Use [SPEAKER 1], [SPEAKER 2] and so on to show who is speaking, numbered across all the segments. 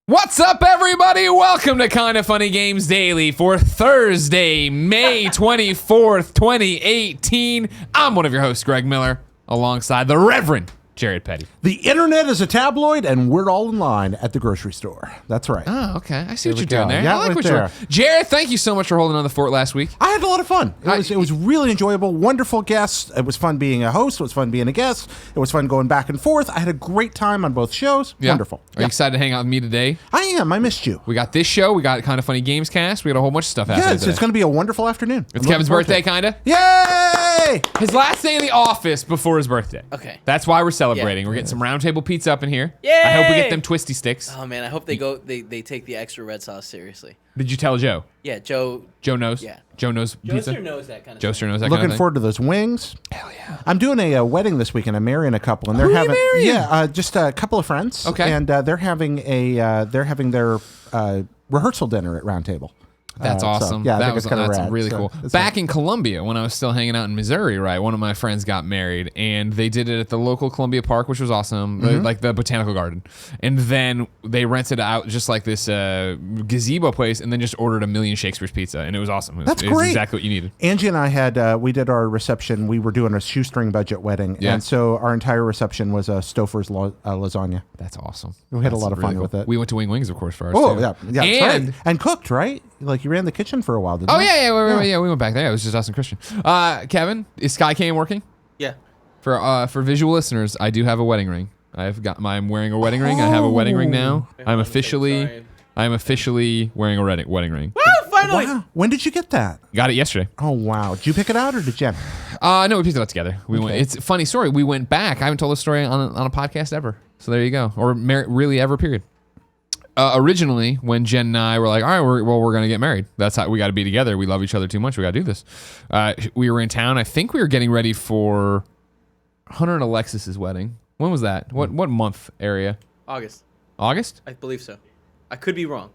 [SPEAKER 1] What's up, everybody? Welcome to Kinda Funny Games Daily for Thursday, May 24th, 2018. I'm one of your hosts, Greg Miller, alongside the Reverend Jared Petty.
[SPEAKER 2] The internet is a tabloid, and we're all in line at the grocery store. That's right.
[SPEAKER 1] Oh, okay. I see what you're doing there.
[SPEAKER 2] Yeah,
[SPEAKER 1] I like
[SPEAKER 2] right
[SPEAKER 1] what
[SPEAKER 2] there.
[SPEAKER 1] you're. Jared, thank you so much for holding on the fort last week.
[SPEAKER 2] I had a lot of fun. It was really enjoyable. Wonderful guests. It was fun being a host. It was fun being a guest. It was fun going back and forth. I had a great time on both shows.
[SPEAKER 1] Yeah.
[SPEAKER 2] Wonderful.
[SPEAKER 1] Are you excited to hang out with me today?
[SPEAKER 2] I am. I missed you.
[SPEAKER 1] We got this show. We got Kinda Funny Games Cast. We got a whole bunch of stuff happening
[SPEAKER 2] Yeah,
[SPEAKER 1] today.
[SPEAKER 2] it's going to be a wonderful afternoon.
[SPEAKER 1] It's Kevin's birthday, kinda.
[SPEAKER 2] Yay!
[SPEAKER 1] His last day in the office before his birthday.
[SPEAKER 3] Okay.
[SPEAKER 1] That's why we're celebrating.
[SPEAKER 3] Yeah.
[SPEAKER 1] We're getting some roundtable pizza up in here.
[SPEAKER 3] Yay!
[SPEAKER 1] I hope we get them twisty sticks.
[SPEAKER 3] Oh man, I hope they take the extra red sauce seriously.
[SPEAKER 1] Did you tell Joe?
[SPEAKER 3] Yeah, Joe.
[SPEAKER 1] Joe knows.
[SPEAKER 3] Yeah.
[SPEAKER 1] Joe knows pizza.
[SPEAKER 3] Joester knows that kind of
[SPEAKER 1] Joester
[SPEAKER 3] thing.
[SPEAKER 1] knows that
[SPEAKER 2] Looking
[SPEAKER 1] kind of thing.
[SPEAKER 2] forward to those wings.
[SPEAKER 1] Hell yeah.
[SPEAKER 2] I'm doing a wedding this weekend. I'm marrying a couple, and they're
[SPEAKER 1] Who are you
[SPEAKER 2] having
[SPEAKER 1] marrying?
[SPEAKER 2] just a couple of friends.
[SPEAKER 1] Okay.
[SPEAKER 2] And they're having their rehearsal dinner at Round Table.
[SPEAKER 1] That's
[SPEAKER 2] So,
[SPEAKER 1] awesome.
[SPEAKER 2] yeah, I think
[SPEAKER 1] that's
[SPEAKER 2] it's kinda rad.
[SPEAKER 1] really
[SPEAKER 2] So,
[SPEAKER 1] cool.
[SPEAKER 2] it's
[SPEAKER 1] Back in Columbia, when I was still hanging out in Missouri, right, one of my friends got married, and they did it at the local Columbia Park, which was awesome, like the Botanical Garden. And then they rented out just like this gazebo place, and then just ordered a million Shakespeare's pizza, and it was awesome.
[SPEAKER 2] That's
[SPEAKER 1] it was
[SPEAKER 2] great.
[SPEAKER 1] exactly what you needed.
[SPEAKER 2] Angie and I had we did our reception. We were doing a shoestring budget wedding,
[SPEAKER 1] Yeah.
[SPEAKER 2] and so our entire reception was a Stouffer's lasagna.
[SPEAKER 1] That's awesome.
[SPEAKER 2] We had a
[SPEAKER 1] That's
[SPEAKER 2] lot of fun
[SPEAKER 1] really
[SPEAKER 2] with
[SPEAKER 1] cool.
[SPEAKER 2] it.
[SPEAKER 1] We went to Wing Wings, of course, for ours.
[SPEAKER 2] Oh
[SPEAKER 1] too.
[SPEAKER 2] yeah, that's
[SPEAKER 1] And
[SPEAKER 2] right. And cooked, right? Like you ran the kitchen for a while, didn't
[SPEAKER 1] oh
[SPEAKER 2] you?
[SPEAKER 1] yeah, we went back there. It was just us and Christian. Kevin, is Skycam working?
[SPEAKER 3] Yeah.
[SPEAKER 1] For visual listeners, I do have a wedding ring. I'm wearing a wedding ring. I have a wedding ring now. I'm officially wearing a wedding ring.
[SPEAKER 3] Woo! Finally.
[SPEAKER 2] Wow. When did you get that?
[SPEAKER 1] Got it yesterday.
[SPEAKER 2] Oh wow. Did you pick it out or did Jen?
[SPEAKER 1] No, we picked it up together. We went.
[SPEAKER 2] Okay.
[SPEAKER 1] It's a funny story. We went back. I haven't told this story on a podcast ever. So there you go. Or really ever. Period. Originally, when Jen and I were like, all right, we're going to get married. That's how we got to be together. We love each other too much. We got to do this. We were in town. I think we were getting ready for Hunter and Alexis's wedding. When was that? What month area?
[SPEAKER 3] August.
[SPEAKER 1] August?
[SPEAKER 3] I believe so. I could be wrong.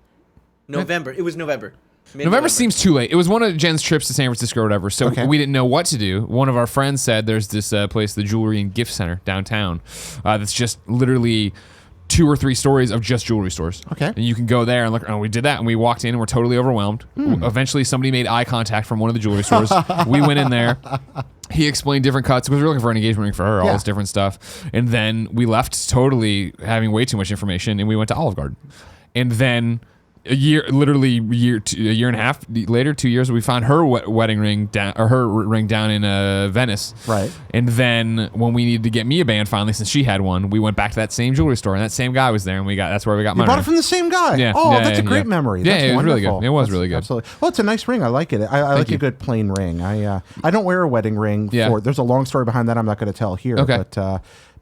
[SPEAKER 3] November. It was November.
[SPEAKER 1] November seems too late. It was one of Jen's trips to San Francisco or whatever, so
[SPEAKER 2] Okay.
[SPEAKER 1] we didn't know what to do. One of our friends said there's this place, the Jewelry and Gift Center downtown, that's just literally 2 or 3 stories of just jewelry stores.
[SPEAKER 2] Okay.
[SPEAKER 1] And you can go there and look. And we did that, and we walked in, and we're totally overwhelmed. Eventually, somebody made eye contact from one of the jewelry stores. We went in there. He explained different cuts because we were looking for an engagement ring for her, all
[SPEAKER 2] Yeah.
[SPEAKER 1] this different stuff. And then we left totally having way too much information, and we went to Olive Garden. And then a year and a half later, 2 years, we found her wedding ring down, or her ring down in Venice.
[SPEAKER 2] Right.
[SPEAKER 1] And then when we needed to get me a band finally, since she had one, we went back to that same jewelry store, and that same guy was there, and that's where we got
[SPEAKER 2] You
[SPEAKER 1] mine.
[SPEAKER 2] bought it from the same guy.
[SPEAKER 1] Yeah.
[SPEAKER 2] Oh,
[SPEAKER 1] Yeah,
[SPEAKER 2] that's a
[SPEAKER 1] yeah,
[SPEAKER 2] great
[SPEAKER 1] yeah.
[SPEAKER 2] memory.
[SPEAKER 1] Yeah,
[SPEAKER 2] That's
[SPEAKER 1] it was really
[SPEAKER 2] wonderful.
[SPEAKER 1] good. It was
[SPEAKER 2] That's
[SPEAKER 1] really good.
[SPEAKER 2] Absolutely. Well, it's a nice ring. I like it. I like
[SPEAKER 1] you.
[SPEAKER 2] a good plain ring. I don't wear a wedding ring.
[SPEAKER 1] Yeah.
[SPEAKER 2] There's a long story behind that. I'm not going to tell here.
[SPEAKER 1] Okay.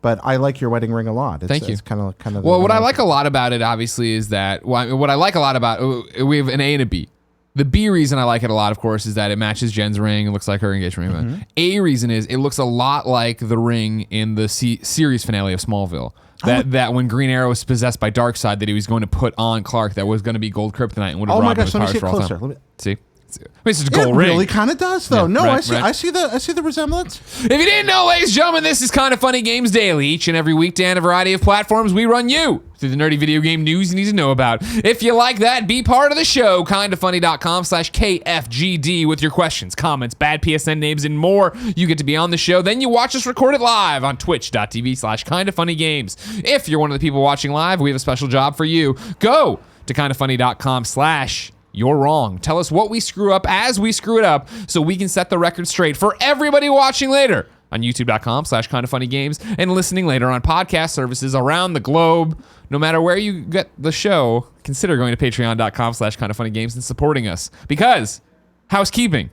[SPEAKER 2] But I like your wedding ring a lot.
[SPEAKER 1] Thank you.
[SPEAKER 2] It's kind of.
[SPEAKER 1] Well, what I like a lot about it, obviously, is that what I like a lot about we have an A and a B. The B reason I like it a lot, of course, is that it matches Jen's ring. It looks like her engagement ring.
[SPEAKER 2] Mm-hmm.
[SPEAKER 1] A reason is it looks a lot like the ring in the series finale of Smallville. That when Green Arrow was possessed by Darkseid, that he was going to put on Clark, that was going to be gold kryptonite and would have
[SPEAKER 2] Oh my
[SPEAKER 1] robbed him
[SPEAKER 2] gosh!
[SPEAKER 1] of
[SPEAKER 2] Let me
[SPEAKER 1] his
[SPEAKER 2] see it
[SPEAKER 1] powers for all
[SPEAKER 2] closer.
[SPEAKER 1] time. See? I mean, it's just a gold
[SPEAKER 2] It
[SPEAKER 1] ring.
[SPEAKER 2] really kind of does, though.
[SPEAKER 1] Yeah,
[SPEAKER 2] No,
[SPEAKER 1] right,
[SPEAKER 2] I see the resemblance.
[SPEAKER 1] If you didn't know, ladies and gentlemen, this is Kinda Funny Games Daily. Each and every weekday on a variety of platforms, we run you through the nerdy video game news you need to know about. If you like that, be part of the show. kindafunny.com/KFGD with your questions, comments, bad PSN names, and more. You get to be on the show. Then you watch us record it live on twitch.tv/kindafunnygames. If you're one of the people watching live, we have a special job for you. Go to kindafunny.com/you're wrong. Tell us what we screw up as we screw it up so we can set the record straight for everybody watching later on youtube.com/kindafunnygames and listening later on podcast services around the globe. No matter where you get the show, consider going to patreon.com/kindafunnygames and supporting us because housekeeping.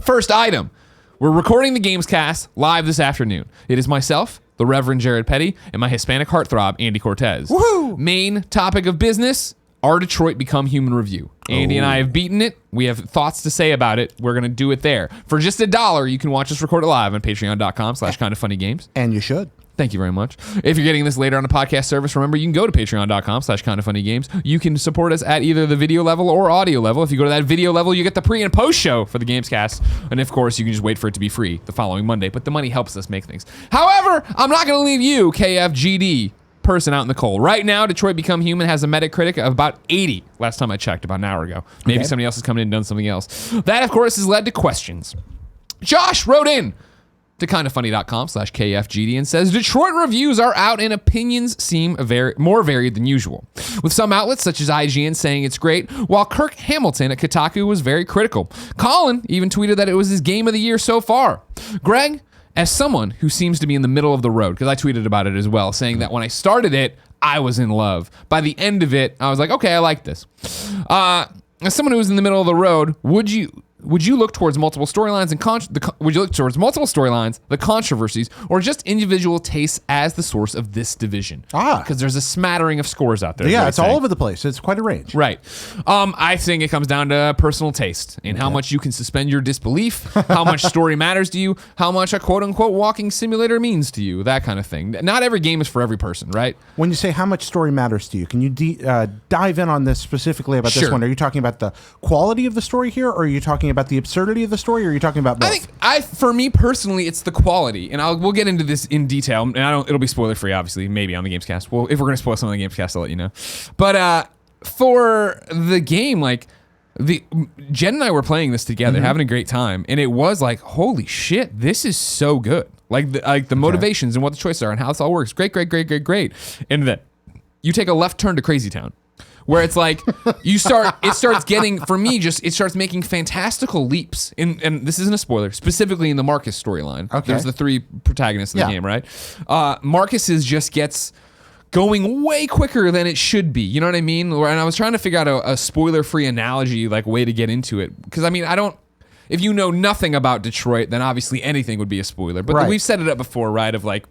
[SPEAKER 1] First item. We're recording the Gamescast live this afternoon. It is myself, the Reverend Jared Petty, and my Hispanic heartthrob, Andy Cortez.
[SPEAKER 2] Woohoo!
[SPEAKER 1] Main topic of business, Our Detroit Become Human review. Andy and I have beaten it. We have thoughts to say about it. We're going to do it there. For just $1, you can watch us record it live on patreon.com/kindafunnygames.
[SPEAKER 2] And you should.
[SPEAKER 1] Thank you very much. If you're getting this later on a podcast service, remember you can go to patreon.com/kindafunnygames. You can support us at either the video level or audio level. If you go to that video level, you get the pre and post show for the Gamescast. And of course, you can just wait for it to be free the following Monday. But the money helps us make things. However, I'm not going to leave you, KFGD, person out in the cold. Right now, Detroit Become Human has a Metacritic of about 80. Last time I checked, about an hour ago. Maybe somebody else has come in and done something else. That, of course, has led to questions. Josh wrote in to kindafunny.com/KFGD and says, Detroit reviews are out and opinions seem more varied than usual, with some outlets such as IGN saying it's great, while Kirk Hamilton at Kotaku was very critical. Colin even tweeted that it was his game of the year so far. Greg, as someone who seems to be in the middle of the road, because I tweeted about it as well, saying that when I started it, I was in love. By the end of it, I was like, okay, I like this. As someone who was in the middle of the road, would you look towards multiple storylines the controversies, or just individual tastes as the source of this division? Because there's a smattering of scores out there.
[SPEAKER 2] Yeah, it's all over the place. It's quite a range.
[SPEAKER 1] Right. I think it comes down to personal taste and how much you can suspend your disbelief, how much story matters to you, how much a quote-unquote walking simulator means to you, that kind of thing. Not every game is for every person, right?
[SPEAKER 2] When you say how much story matters to you, can you dive in on this specifically about this one? Are you talking about the quality of the story here, or are you talking about the absurdity of the story, or are you talking about both?
[SPEAKER 1] I think for me personally, it's the quality, and we'll get into this in detail. And it'll be spoiler free, obviously, maybe on the Gamescast. Well, if we're gonna spoil some of the Gamescast, I'll let you know. But for the game, like Jen and I were playing this together, having a great time, and it was like, holy shit, this is so good. Like the motivations and what the choices are and how this all works. Great. And then you take a left turn to Crazy Town, where it's like it starts making fantastical leaps. And this isn't a spoiler, specifically in the Marcus storyline.
[SPEAKER 2] Okay.
[SPEAKER 1] There's the three protagonists in the game, right? Marcus just gets going way quicker than it should be. You know what I mean? And I was trying to figure out a spoiler-free analogy, like way to get into it. Because I mean, if you know nothing about Detroit, then obviously anything would be a spoiler. But we've set it up before, right? Of like,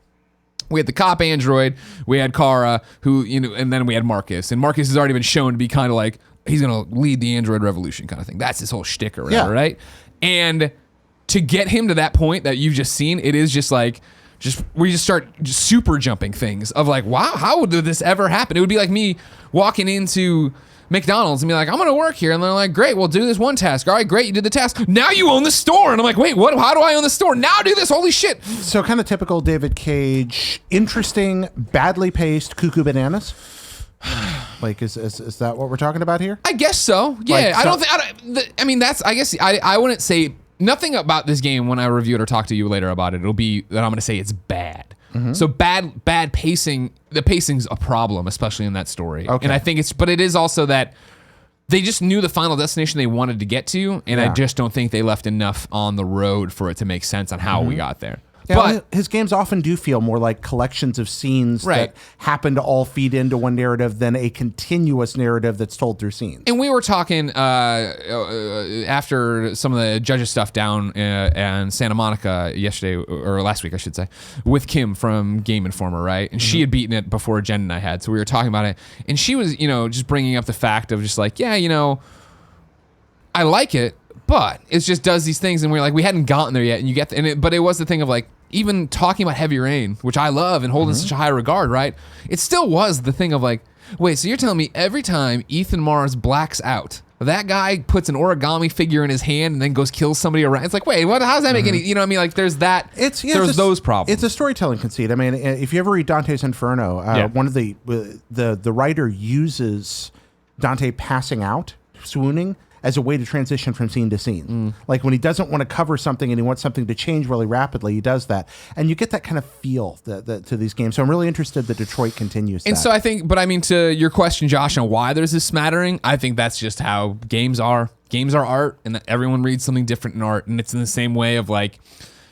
[SPEAKER 1] we had the cop android, we had Kara, who, and then we had Marcus. And Marcus has already been shown to be kind of like, he's going to lead the android revolution kind of thing. That's his whole shtick or whatever, right? And to get him to that point that you've just seen, it is just like, we just start super jumping things of like, wow, how would this ever happen? It would be like me walking into McDonald's and be like, I'm gonna work here, and they're like, great, we'll do this one task. All right, great, you did the task. Now you own the store, and I'm like, wait, what? How do I own the store? Now do this? Holy shit!
[SPEAKER 2] So kind of typical David Cage, interesting, badly paced, cuckoo bananas. Like, is that what we're talking about here?
[SPEAKER 1] I guess so. Yeah, I wouldn't say nothing about this game when I review it or talk to you later about it. It'll be that I'm gonna say it's bad. So bad pacing. The pacing's a problem, especially in that story. Okay. And I think but it is also that they just knew the final destination they wanted to get to, and I just don't think they left enough on the road for it to make sense on how we got there.
[SPEAKER 2] Yeah, but his games often do feel more like collections of scenes that happen to all feed into one narrative than a continuous narrative that's told through scenes.
[SPEAKER 1] And we were talking after some of the judges stuff down in Santa Monica yesterday, or last week, I should say, with Kim from Game Informer, right? And she had beaten it before Jen and I had, so we were talking about it. And she was, just bringing up the fact of just like, I like it, but it just does these things, and we're like, we hadn't gotten there yet, and you get, but it was the thing of like, even talking about Heavy Rain, which I love and hold in such a high regard, right? It still was the thing of like, wait, so you're telling me every time Ethan Mars blacks out, that guy puts an origami figure in his hand and then goes kills somebody around? It's like, wait, what? How does that make any? You know what I mean? Like, there's that. There's those problems.
[SPEAKER 2] It's a storytelling conceit. I mean, if you ever read Dante's Inferno, one of the writer uses Dante passing out, swooning, as a way to transition from scene to scene. Like when he doesn't want to cover something and he wants something to change really rapidly, he does that. And you get that kind of feel to these games. So I'm really interested that Detroit continues that.
[SPEAKER 1] And so I think, but I mean, to your question, Josh, on why there's this smattering, I think that's just how games are. Games are art, and that everyone reads something different in art. And it's in the same way of like,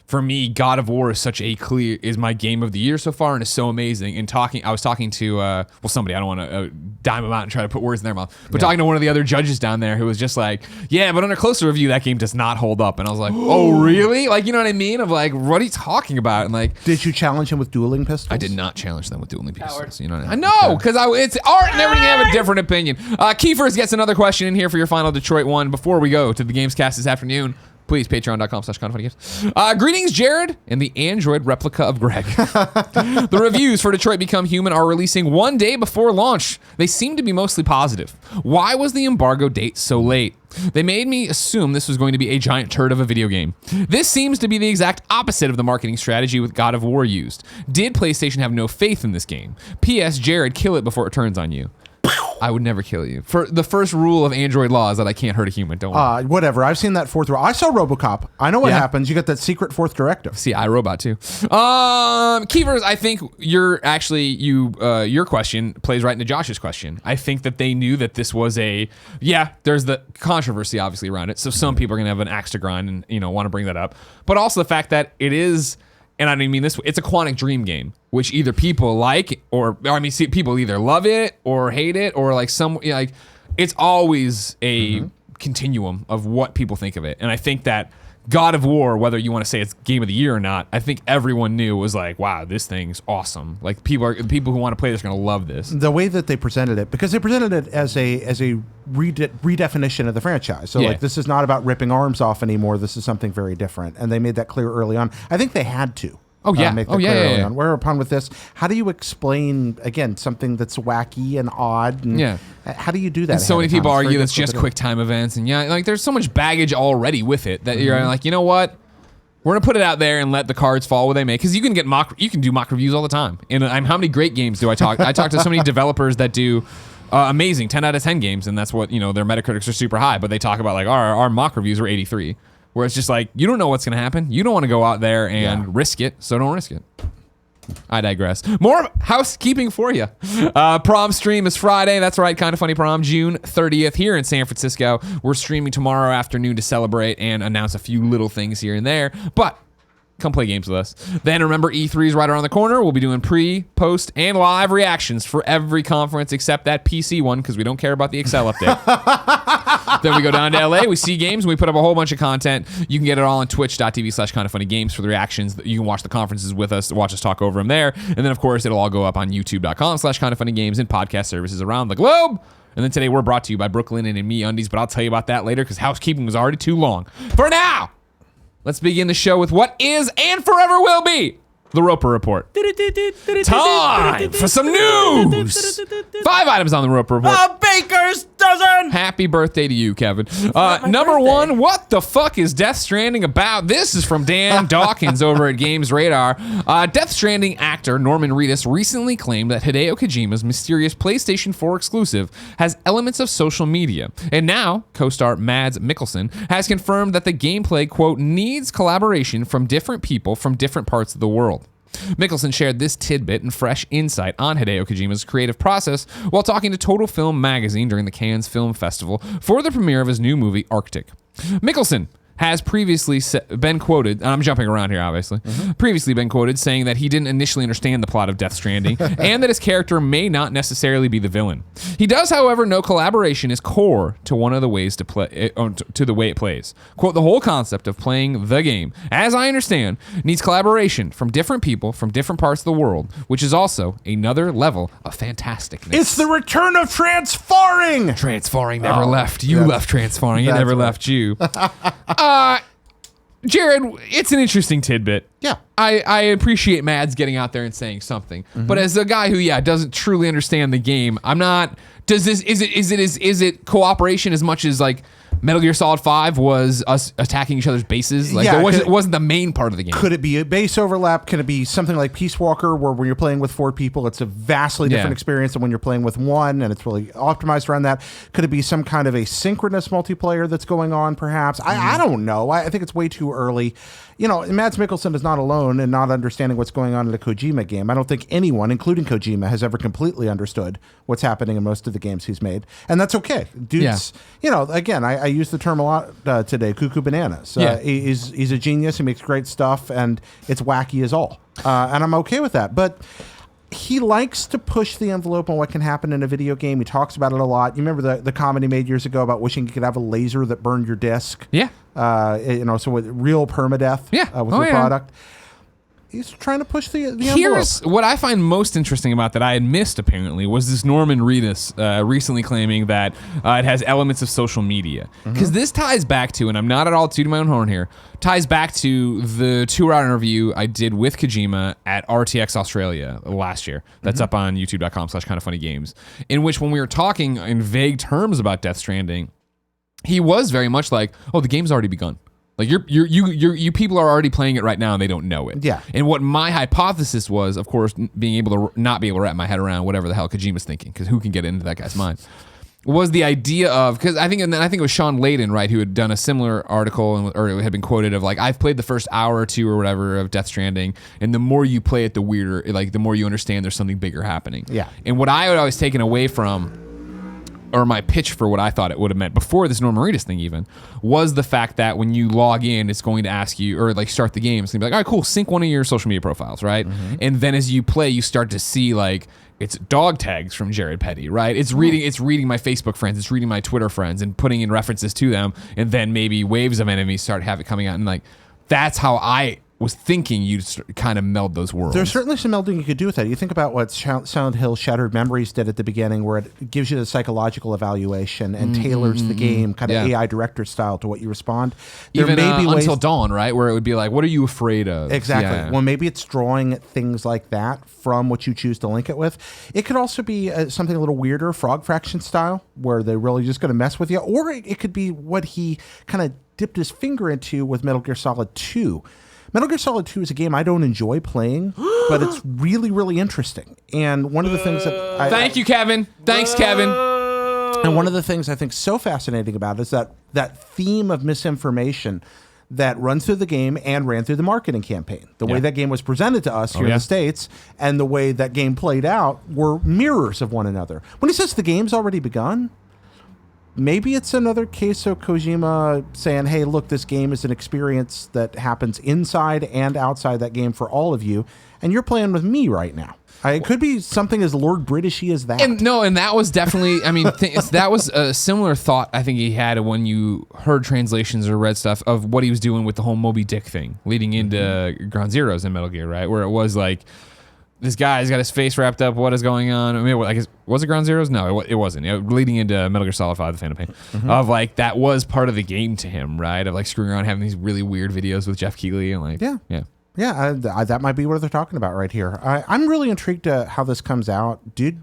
[SPEAKER 1] for me, God of War is my game of the year so far, and is so amazing. And I was talking to somebody, I don't want to dime them out and try to put words in their mouth, but talking to one of the other judges down there who was just like, yeah, but under closer review, that game does not hold up. And I was like, oh, really? Like, you know what I mean? Of like, what are you talking about? And like,
[SPEAKER 2] did you challenge him with dueling pistols?
[SPEAKER 1] I did not challenge them with dueling pistols. You know what I mean? I know, because it's art and everything. I have a different opinion. Kiefer's gets another question in here for your final Detroit one before we go to the Gamescast this afternoon. Please, patreon.com/kindoffunnygames. Greetings, Jared, and the android replica of Greg. The reviews for Detroit Become Human are releasing one day before launch. They seem to be mostly positive. Why was the embargo date so late? They made me assume this was going to be a giant turd of a video game. This seems to be the exact opposite of the marketing strategy with God of War used. Did PlayStation have no faith in this game? P.S. Jared, kill it before it turns on you. I would never kill you. For the first rule of Android law is that I can't hurt a human. Don't worry.
[SPEAKER 2] Whatever. I've seen that fourth. I saw RoboCop. I know what happens. You got that secret fourth directive.
[SPEAKER 1] See, iRobot too. Keevers, I think your question plays right into Josh's question. I think that they knew that this was there's the controversy obviously around it. So some people are gonna have an axe to grind and want to bring that up. But also the fact that it is. And I don't mean this. It's a Quantic Dream game, which either people like people either love it or hate it, or it's always a continuum of what people think of it. And I think that God of War, whether you want to say it's game of the year or not, I think everyone knew was like, wow, this thing's awesome. Like people who want to play this are going to love this.
[SPEAKER 2] The way that they presented it, because they presented it as a redefinition of the franchise. So like this is not about ripping arms off anymore. This is something very different, and they made that clear early on. I think they had to. Make that clear early on. Whereupon with this, how do you explain again something that's wacky and odd? And how do you do that?
[SPEAKER 1] And so many people argue it's just quick time events, and there's so much baggage already with it that you're like, you know what? We're gonna put it out there and let the cards fall where they may, because you can do mock reviews all the time. And how many great games do I talk? I talk to so many developers that do amazing 10 out of 10 games, and that's what their Metacritics are super high, but they talk about like our mock reviews were 83. Where it's just like, you don't know what's going to happen. You don't want to go out there and risk it, so don't risk it. I digress. More housekeeping for you. Prom stream is Friday. That's right, Kind of Funny Prom, June 30th here in San Francisco. We're streaming tomorrow afternoon to celebrate and announce a few little things here and there. But come play games with us. Then remember, E3 is right around the corner. We'll be doing pre, post, and live reactions for every conference except that PC one, because we don't care about the Excel update. Then we go down to LA, we see games, and we put up a whole bunch of content. You can get it all on twitch.tv/kindoffunnygames for the reactions. You can watch the conferences with us, watch us talk over them there. And then, of course, it'll all go up on youtube.com/kindoffunnygames and podcast services around the globe. And then today we're brought to you by Brooklyn and Me Undies, but I'll tell you about that later because housekeeping was already too long. For now, let's begin the show with what is and forever will be the Roper Report. Time for some news. 5 items on the Roper Report.
[SPEAKER 3] A baker's dozen.
[SPEAKER 1] Happy birthday to you, Kevin. Number one, what the fuck is Death Stranding about? This is from Dan Dawkins over at Games Radar. Death Stranding actor Norman Reedus recently claimed that Hideo Kojima's mysterious PlayStation 4 exclusive has elements of social media. And now, co-star Mads Mikkelsen has confirmed that the gameplay, quote, needs collaboration from different people from different parts of the world. Mikkelsen shared this tidbit and fresh insight on Hideo Kojima's creative process while talking to Total Film magazine during the Cannes Film Festival for the premiere of his new movie, Arctic. Mikkelsen has previously been quoted, and I'm jumping around here obviously, previously been quoted saying that he didn't initially understand the plot of Death Stranding and that his character may not necessarily be the villain. He does, however, know collaboration is core to one of the ways to play, to the way it plays. Quote, the whole concept of playing the game, as I understand, needs collaboration from different people from different parts of the world, which is also another level of fantasticness.
[SPEAKER 2] It's the return of transfarring.
[SPEAKER 1] Transfarring never left. You left transfarring. It never left you. Jared, it's an interesting tidbit.
[SPEAKER 2] Yeah.
[SPEAKER 1] I appreciate Mads getting out there and saying something. But as a guy who, doesn't truly understand the game, I'm not, is it cooperation as much as like Metal Gear Solid 5 was us attacking each other's bases? Like it wasn't the main part of the game.
[SPEAKER 2] Could it be a base overlap? Can it be something like Peace Walker where when you're playing with 4 people, it's a vastly different experience than when you're playing with 1 and it's really optimized around that? Could it be some kind of a synchronous multiplayer that's going on perhaps? I don't know. I think it's way too early. Mads Mikkelsen is not alone in not understanding what's going on in a Kojima game. I don't think anyone, including Kojima, has ever completely understood what's happening in most of the games he's made. And that's okay. Dude's, again, I use the term a lot today, cuckoo bananas. He's a genius. He makes great stuff, and it's wacky as all. And I'm okay with that. But he likes to push the envelope on what can happen in a video game. He talks about it a lot. You remember the comment he made years ago about wishing you could have a laser that burned your disc?
[SPEAKER 1] Yeah.
[SPEAKER 2] So with real permadeath with your product. He's trying to push the envelope.
[SPEAKER 1] Here's what I find most interesting about that I had missed, apparently, was this Norman Reedus recently claiming that it has elements of social media. Because this ties back to, and I'm not at all tooting my own horn here, ties back to the 2-hour interview I did with Kojima at RTX Australia last year. That's up on youtube.com/kindoffunnygames, in which when we were talking in vague terms about Death Stranding, he was very much like, oh, the game's already begun. Like you people are already playing it right now and they don't know it.
[SPEAKER 2] Yeah.
[SPEAKER 1] And what my hypothesis was, of course, being able to not be able to wrap my head around whatever the hell Kojima's thinking, because who can get into that guy's mind, was the idea of, because I think it was Sean Layden, right, who had done a similar article or had been quoted of like, I've played the first hour or two or whatever of Death Stranding, and the more you play it, the weirder, like the more you understand there's something bigger happening.
[SPEAKER 2] Yeah.
[SPEAKER 1] And what I had always taken away from, or my pitch for what I thought it would have meant before this Norman Reedus thing even, was the fact that when you log in, it's going to ask you, or like start the game, it's going to be like, all right, cool, sync one of your social media profiles, right? And then as you play, you start to see like, it's dog tags from Jared Petty, right? It's reading my Facebook friends, it's reading my Twitter friends and putting in references to them, and then maybe waves of enemies start coming out, and like, that's how I was thinking you'd kind of meld those worlds.
[SPEAKER 2] There's certainly some melding you could do with that. You think about what Silent Hill Shattered Memories did at the beginning, where it gives you the psychological evaluation and tailors the game kind of AI director style to what you respond. There
[SPEAKER 1] Even
[SPEAKER 2] may be ways,
[SPEAKER 1] Until Dawn, right? Where it would be like, what are you afraid of?
[SPEAKER 2] Exactly.
[SPEAKER 1] Yeah.
[SPEAKER 2] Well, maybe it's drawing things like that from what you choose to link it with. It could also be something a little weirder, Frog Fraction style, where they're really just going to mess with you. Or it could be what he kind of dipped his finger into with Metal Gear Solid 2. Metal Gear Solid 2 is a game I don't enjoy playing, but it's really, really interesting. And one of the things that
[SPEAKER 1] Thank you, Kevin. Thanks, Kevin.
[SPEAKER 2] And one of the things I think so fascinating about it is that theme of misinformation that runs through the game and ran through the marketing campaign. The way that game was presented to us here in the States and the way that game played out were mirrors of one another. When he says the game's already begun, maybe it's another case of Kojima saying, hey, look, this game is an experience that happens inside and outside that game for all of you, and you're playing with me right now. It could be something as Lord Britishy as that.
[SPEAKER 1] And that was definitely, I mean, that was a similar thought I think he had when you heard translations or read stuff of what he was doing with the whole Moby Dick thing leading into Ground Zeroes in Metal Gear, right? Where it was like, this guy's got his face wrapped up. What is going on? I mean, was it Ground Zeroes? No, it wasn't. Leading into Metal Gear Solid 5, The Phantom Pain, of like that was part of the game to him, right? Of like screwing around, having these really weird videos with Jeff Keighley and like,
[SPEAKER 2] Yeah, that might be what they're talking about right here. I'm really intrigued to how this comes out. Dude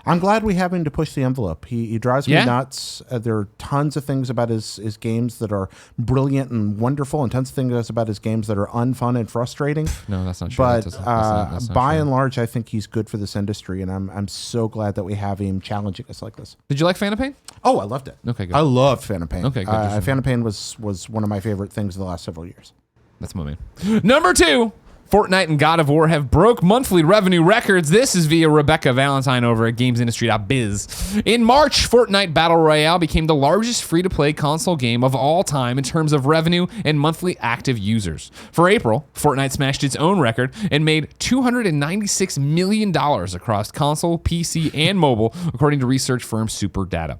[SPEAKER 2] I'm glad we have him to push the envelope. He drives me nuts. There are tons of things about his games that are brilliant and wonderful, and tons of things about his games that are unfun and frustrating.
[SPEAKER 1] No, that's not true.
[SPEAKER 2] But
[SPEAKER 1] that's not
[SPEAKER 2] by
[SPEAKER 1] true.
[SPEAKER 2] and large, I think he's good for this industry, and I'm so glad that we have him challenging us like this.
[SPEAKER 1] Did you like Phantom Pain?
[SPEAKER 2] Oh, I loved it.
[SPEAKER 1] Okay, good.
[SPEAKER 2] I loved Phantom Pain.
[SPEAKER 1] Okay, good.
[SPEAKER 2] Phantom Pain was one of my favorite things of the last several years.
[SPEAKER 1] That's my man. Number 2, Fortnite and God of War have broke monthly revenue records. This is via Rebekah Valentine over at GamesIndustry.biz. In March, Fortnite Battle Royale became the largest free-to-play console game of all time in terms of revenue and monthly active users. For April, Fortnite smashed its own record and made $296 million across console, PC, and mobile, according to research firm SuperData.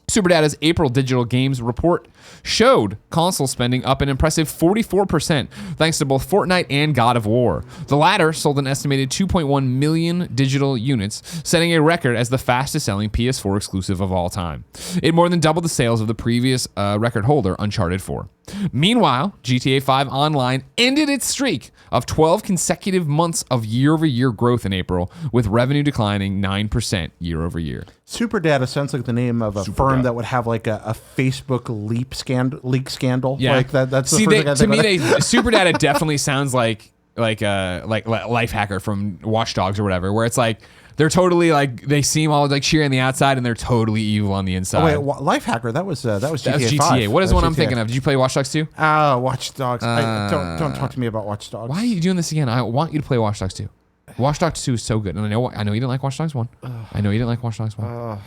[SPEAKER 1] SuperData's April digital games report showed console spending up an impressive 44% thanks to both Fortnite and God of War. The latter sold an estimated 2.1 million digital units, setting a record as the fastest selling PS4 exclusive of all time. It more than doubled the sales of the previous record holder, Uncharted 4. Meanwhile, GTA 5 Online ended its streak of 12 consecutive months of year-over-year growth in April, with revenue declining 9% year-over-year.
[SPEAKER 2] SuperData sounds like the name of a firm that would have like a Facebook leak scandal.
[SPEAKER 1] Yeah,
[SPEAKER 2] like that's the
[SPEAKER 1] See,
[SPEAKER 2] first thing I
[SPEAKER 1] to
[SPEAKER 2] think
[SPEAKER 1] me,
[SPEAKER 2] about.
[SPEAKER 1] SuperData definitely sounds like life hacker from Watch Dogs or whatever, where it's like they're totally like they seem all like cheery on the outside and they're totally evil on the inside.
[SPEAKER 2] Oh, wait, Lifehacker, that was GTA
[SPEAKER 1] That was
[SPEAKER 2] 5.
[SPEAKER 1] GTA. What is the one I'm
[SPEAKER 2] GTA.
[SPEAKER 1] thinking of? Did you play Watch Dogs 2?
[SPEAKER 2] Watch Dogs. Don't talk to me about Watch Dogs.
[SPEAKER 1] Why are you doing this again? I want you to play Watch Dogs 2. Watch Dogs 2 is so good. And I know you didn't like Watch Dogs 1. I know you didn't like Watch Dogs 1.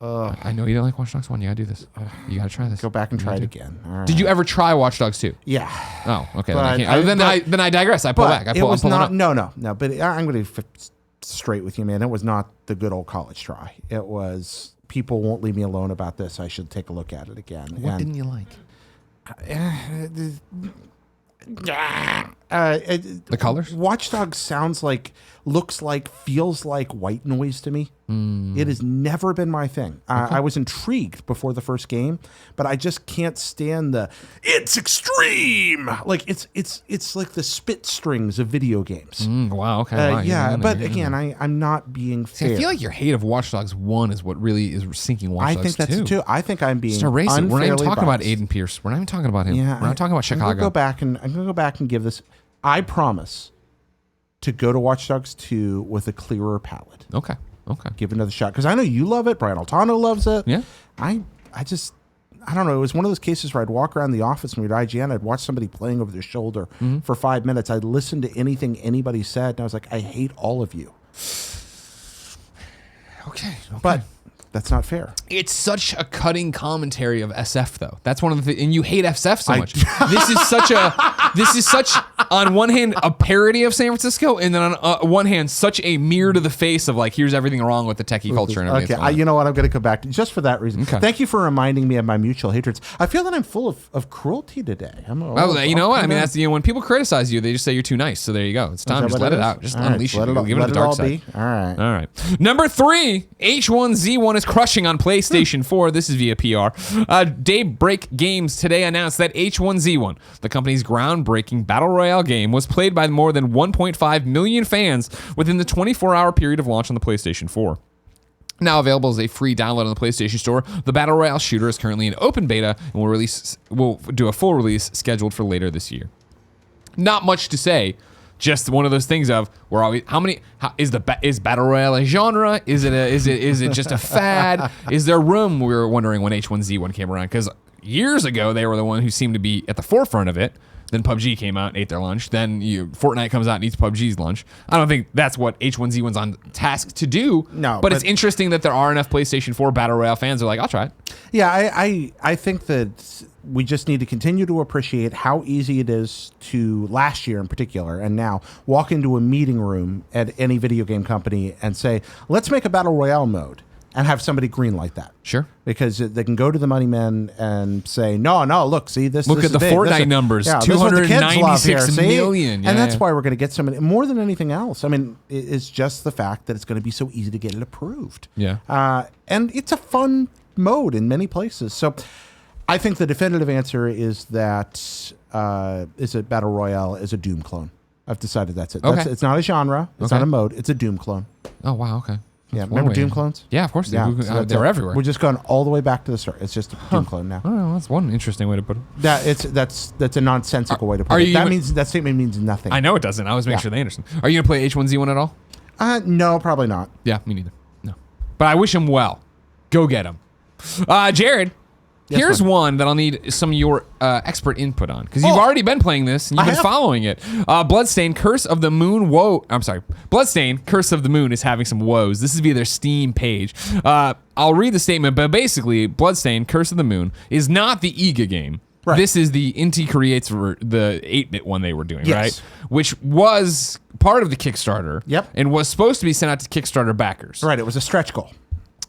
[SPEAKER 1] I know you didn't like Watch Dogs 1. You gotta do this. You gotta try this.
[SPEAKER 2] Go back and try it again. All right.
[SPEAKER 1] Did you ever try Watch Dogs 2?
[SPEAKER 2] Yeah.
[SPEAKER 1] Oh, okay.
[SPEAKER 2] But
[SPEAKER 1] Then I digress. I pull back. I'm pulling up.
[SPEAKER 2] No. But I'm going to straight with you, man. It was not the good old college try. It was people won't leave me alone about this. I should take a look at it again.
[SPEAKER 1] What didn't you like? The colors?
[SPEAKER 2] Watch Dogs sounds like, looks like, feels like white noise to me. It has never been my thing. I was intrigued before the first game, but I just can't stand it's extreme. Like it's like the spit strings of video games.
[SPEAKER 1] Wow. Okay. Wow,
[SPEAKER 2] Yeah, but again, I'm not being fair.
[SPEAKER 1] See, I feel like your hate of Watch Dogs 1 is what really is sinking Watch Dogs 2.
[SPEAKER 2] I think that's too. I think I'm being
[SPEAKER 1] We're not even talking about
[SPEAKER 2] biased.
[SPEAKER 1] Aiden Pierce. We're not even talking about him.
[SPEAKER 2] Yeah,
[SPEAKER 1] we're not talking about Chicago.
[SPEAKER 2] I'm gonna go back and give this. I promise to go to Watch Dogs 2 with a clearer palette.
[SPEAKER 1] Okay.
[SPEAKER 2] Give it another shot because I know you love it. Brian Altano loves it.
[SPEAKER 1] Yeah.
[SPEAKER 2] I don't know. It was one of those cases where I'd walk around the office and we'd IGN. I'd watch somebody playing over their shoulder for 5 minutes. I'd listen to anything anybody said, and I was like, I hate all of you.
[SPEAKER 1] Okay.
[SPEAKER 2] But that's not fair.
[SPEAKER 1] It's such a cutting commentary of SF, though. That's one of the and you hate SF so much. This is such on one hand a parody of San Francisco, and then on one hand such a mirror to the face of like here's everything wrong with the techie culture and everything.
[SPEAKER 2] Okay, you know what? I'm going to come back to just for that reason.
[SPEAKER 1] Okay.
[SPEAKER 2] Thank you for reminding me of my mutual hatreds. I feel that I'm full of cruelty today.
[SPEAKER 1] You know what? I mean, that's when people criticize you, they just say you're too nice. So there you go. It's time. Just let it out. Just unleash it. Give it the dark side.
[SPEAKER 2] All right.
[SPEAKER 1] All right. Number 3, H1Z1 is crushing on PlayStation 4. This is via PR. Daybreak Games today announced that H1Z1, the company's groundbreaking battle royale game, was played by more than 1.5 million fans within the 24-hour period of launch on the PlayStation 4. Now available as a free download on the PlayStation Store, the Battle Royale shooter is currently in open beta and will do a full release scheduled for later this year. Not much to say. Just one of those things of we're always is battle royale a genre? Is it just a fad? Is there room? We were wondering when H1Z1 came around because years ago they were the one who seemed to be at the forefront of it. Then PUBG came out and ate their lunch. Then Fortnite comes out and eats PUBG's lunch. I don't think that's what H1Z1's on task to do.
[SPEAKER 2] No,
[SPEAKER 1] but it's interesting that there are enough PlayStation 4 battle royale fans who are like, I'll try it.
[SPEAKER 2] Yeah, I think that we just need to continue to appreciate how easy it is to last year in particular and now walk into a meeting room at any video game company and say, let's make a battle royale mode. And have somebody greenlight that.
[SPEAKER 1] Sure.
[SPEAKER 2] Because they can go to the money men and say, no, look, see, this
[SPEAKER 1] Look
[SPEAKER 2] this
[SPEAKER 1] at the
[SPEAKER 2] is big.
[SPEAKER 1] Fortnite numbers,
[SPEAKER 2] this is what the kids love here,
[SPEAKER 1] 296
[SPEAKER 2] see?
[SPEAKER 1] million.
[SPEAKER 2] And that's why we're going to get somebody, more than anything else. I mean, it's just the fact that it's going to be so easy to get it approved.
[SPEAKER 1] Yeah.
[SPEAKER 2] And it's a fun mode in many places. So I think the definitive answer is that is it Battle Royale is a Doom clone. I've decided that's it.
[SPEAKER 1] Okay.
[SPEAKER 2] It's not a genre. It's not a mode. It's a Doom clone.
[SPEAKER 1] Oh, wow. Okay.
[SPEAKER 2] Yeah, remember Doom clones?
[SPEAKER 1] Yeah, of course.
[SPEAKER 2] Yeah,
[SPEAKER 1] they're everywhere.
[SPEAKER 2] We're just going all the way back to the start. It's just a Doom clone now.
[SPEAKER 1] Oh, that's one interesting way to put it.
[SPEAKER 2] That's a nonsensical way to put it. That statement means nothing.
[SPEAKER 1] I know it doesn't. I was making sure they understand. Are you going to play H1Z1 at all?
[SPEAKER 2] No, probably not.
[SPEAKER 1] Yeah, me neither. No. But I wish him well. Go get him. Jared, here's one that I'll need some of your expert input on. Because you've already been playing this and you've been following it. Bloodstained, Curse of the Moon, Bloodstained, Curse of the Moon is having some woes. This is via their Steam page. I'll read the statement, but basically, Bloodstained, Curse of the Moon is not the EGA game. Right. This is the Inti Creates, the 8-bit one they were doing, right? Which was part of the Kickstarter.
[SPEAKER 2] Yep.
[SPEAKER 1] And was supposed to be sent out to Kickstarter backers.
[SPEAKER 2] Right, it was a stretch goal.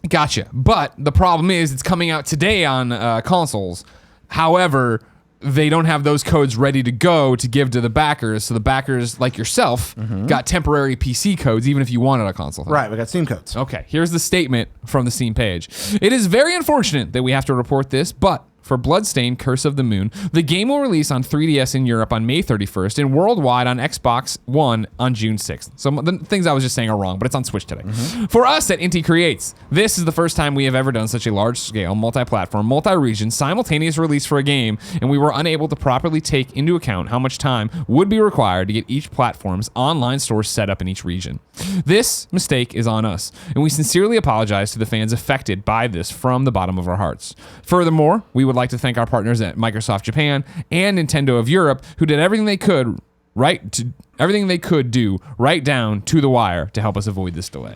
[SPEAKER 1] Gotcha. But the problem is it's coming out today on consoles. However, they don't have those codes ready to go to give to the backers. So the backers, like yourself, got temporary PC codes, even if you wanted a console.
[SPEAKER 2] Right, we got Steam codes.
[SPEAKER 1] Okay, here's the statement from the Steam page. It is very unfortunate that we have to report this, but for Bloodstained, Curse of the Moon, the game will release on 3DS in Europe on May 31st and worldwide on Xbox One on June 6th. So the things I was just saying are wrong, but it's on Switch today. For us at Inti Creates, this is the first time we have ever done such a large-scale, multi-platform, multi-region, simultaneous release for a game, and we were unable to properly take into account how much time would be required to get each platform's online store set up in each region. This mistake is on us, and we sincerely apologize to the fans affected by this from the bottom of our hearts. Furthermore, we would like to thank our partners at Microsoft Japan and Nintendo of Europe, who did everything they could do right down to the wire to help us avoid this delay.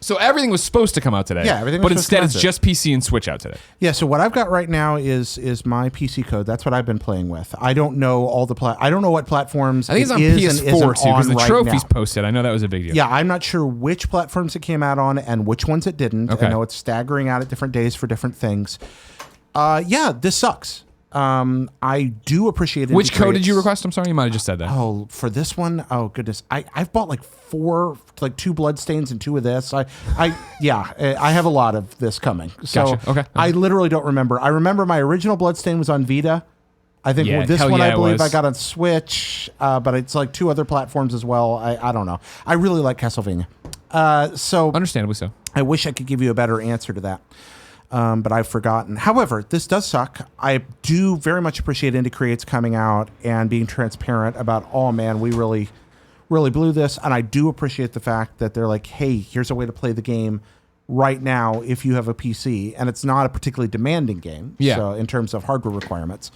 [SPEAKER 1] So everything was supposed to come out today.
[SPEAKER 2] Yeah, everything was
[SPEAKER 1] but
[SPEAKER 2] supposed to
[SPEAKER 1] instead
[SPEAKER 2] come
[SPEAKER 1] it's
[SPEAKER 2] out
[SPEAKER 1] just PC and Switch out today.
[SPEAKER 2] Yeah, so what I've got right now is my PC code. That's what I've been playing with. I don't know all the I don't know what platforms.
[SPEAKER 1] I think it's on PS4 too, because the trophies posted. I know that was a big deal.
[SPEAKER 2] Yeah, I'm not sure which platforms it came out on and which ones it didn't.
[SPEAKER 1] Okay.
[SPEAKER 2] I know it's staggering out at different days for different things. Yeah, this sucks. I do appreciate it.
[SPEAKER 1] Which code did you request? I'm sorry, you might have just said that.
[SPEAKER 2] Oh, for this one, oh goodness, I've bought like 2 Bloodstains and 2 of this. I have a lot of this coming. So
[SPEAKER 1] Gotcha. Okay.
[SPEAKER 2] I literally don't remember. I remember my original Bloodstain was on Vita. I think this one I believe I got on Switch, but it's like 2 other platforms as well. I don't know. I really like Castlevania. So
[SPEAKER 1] understandably so.
[SPEAKER 2] I wish I could give you a better answer to that. But I've forgotten. However, this does suck. I do very much appreciate Indie Creates coming out and being transparent about, oh man, we really, really blew this. And I do appreciate the fact that they're like, hey, here's a way to play the game right now if you have a PC. And it's not a particularly demanding game.
[SPEAKER 1] Yeah.
[SPEAKER 2] So in terms of hardware requirements,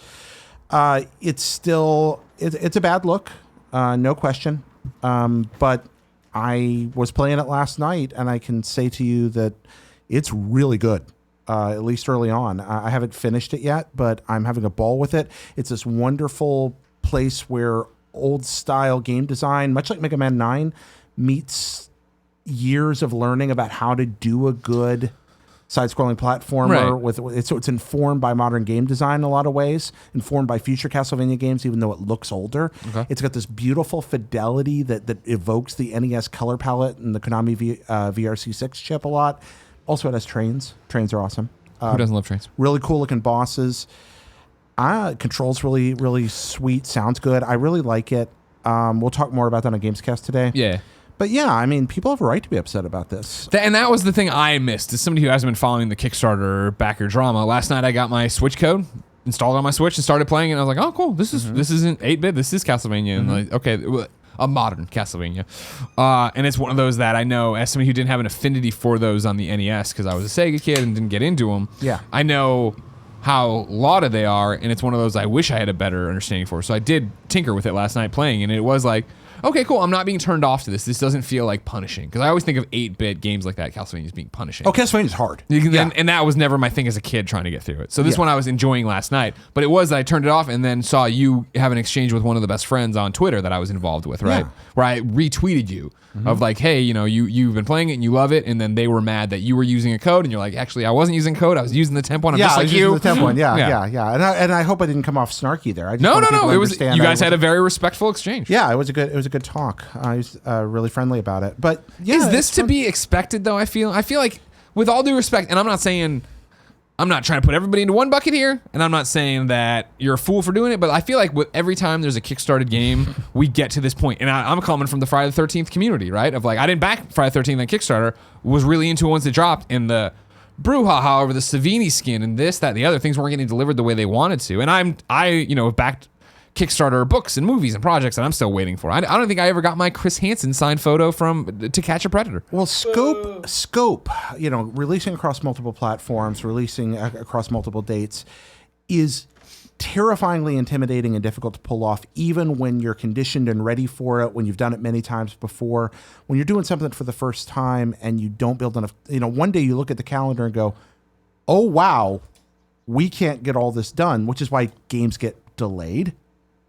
[SPEAKER 2] it's still, it's a bad look, no question. But I was playing it last night and I can say to you that it's really good. At least early on. I haven't finished it yet, but I'm having a ball with it. It's this wonderful place where old style game design, much like Mega Man 9, meets years of learning about how to do a good side-scrolling platformer.
[SPEAKER 1] Right.
[SPEAKER 2] So it's informed by modern game design in a lot of ways, informed by future Castlevania games, even though it looks older.
[SPEAKER 1] Okay.
[SPEAKER 2] It's got this beautiful fidelity that evokes the NES color palette and the Konami VRC6 chip a lot. Also, it has trains. Trains are awesome.
[SPEAKER 1] Who doesn't love trains?
[SPEAKER 2] Really cool looking bosses. Controls really, really sweet. Sounds good. I really like it. We'll talk more about that on Gamescast today.
[SPEAKER 1] Yeah.
[SPEAKER 2] But yeah, I mean, people have a right to be upset about this.
[SPEAKER 1] And that was the thing I missed. As somebody who hasn't been following the Kickstarter backer drama, last night I got my Switch code, installed it on my Switch, and started playing it. And I was like, oh, cool. This isn't 8-bit. This is Castlevania. And like, okay, a modern Castlevania. And it's one of those that I know, as somebody who didn't have an affinity for those on the NES because I was a Sega kid and didn't get into them.
[SPEAKER 2] Yeah.
[SPEAKER 1] I know how lauded they are, and it's one of those I wish I had a better understanding for. So I did tinker with it last night playing, and it was like, okay, cool. I'm not being turned off to this. This doesn't feel like punishing. Because I always think of 8-bit games like that, Castlevania, as being punishing.
[SPEAKER 2] Oh, Castlevania's hard.
[SPEAKER 1] And that was never my thing as a kid trying to get through it. So this one I was enjoying last night. But it was that I turned it off and then saw you have an exchange with one of the best friends on Twitter that I was involved with, right?
[SPEAKER 2] Yeah.
[SPEAKER 1] Where I retweeted you of like, hey, you've been playing it and you love it. And then they were mad that you were using a code. And you're like, actually, I wasn't using code. I was using the temp one. I'm just like you.
[SPEAKER 2] The temp one. Yeah. And I hope I didn't come off snarky there. I just
[SPEAKER 1] No.
[SPEAKER 2] It
[SPEAKER 1] was you guys had a very respectful exchange.
[SPEAKER 2] Yeah, it was a good talk. I was really friendly about it. But yeah,
[SPEAKER 1] is this to be expected though? I feel like with all due respect, and I'm not trying to put everybody into one bucket here, and I'm not saying that you're a fool for doing it, but I feel like with every time there's a Kickstarted game, we get to this point. And I'm coming from the Friday the 13th community, right? Of like, I didn't back Friday the 13th on Kickstarter, was really into it once it dropped, and the brouhaha over the Savini skin and this, that, and the other things weren't getting delivered the way they wanted to. And I backed Kickstarter books and movies and projects that I'm still waiting for. I don't think I ever got my Chris Hansen signed photo from To Catch a Predator.
[SPEAKER 2] Well, Scope, releasing across multiple platforms, releasing across multiple dates is terrifyingly intimidating and difficult to pull off, even when you're conditioned and ready for it, when you've done it many times before. When you're doing something for the first time and you don't build enough, one day you look at the calendar and go, oh, wow, we can't get all this done, which is why games get delayed.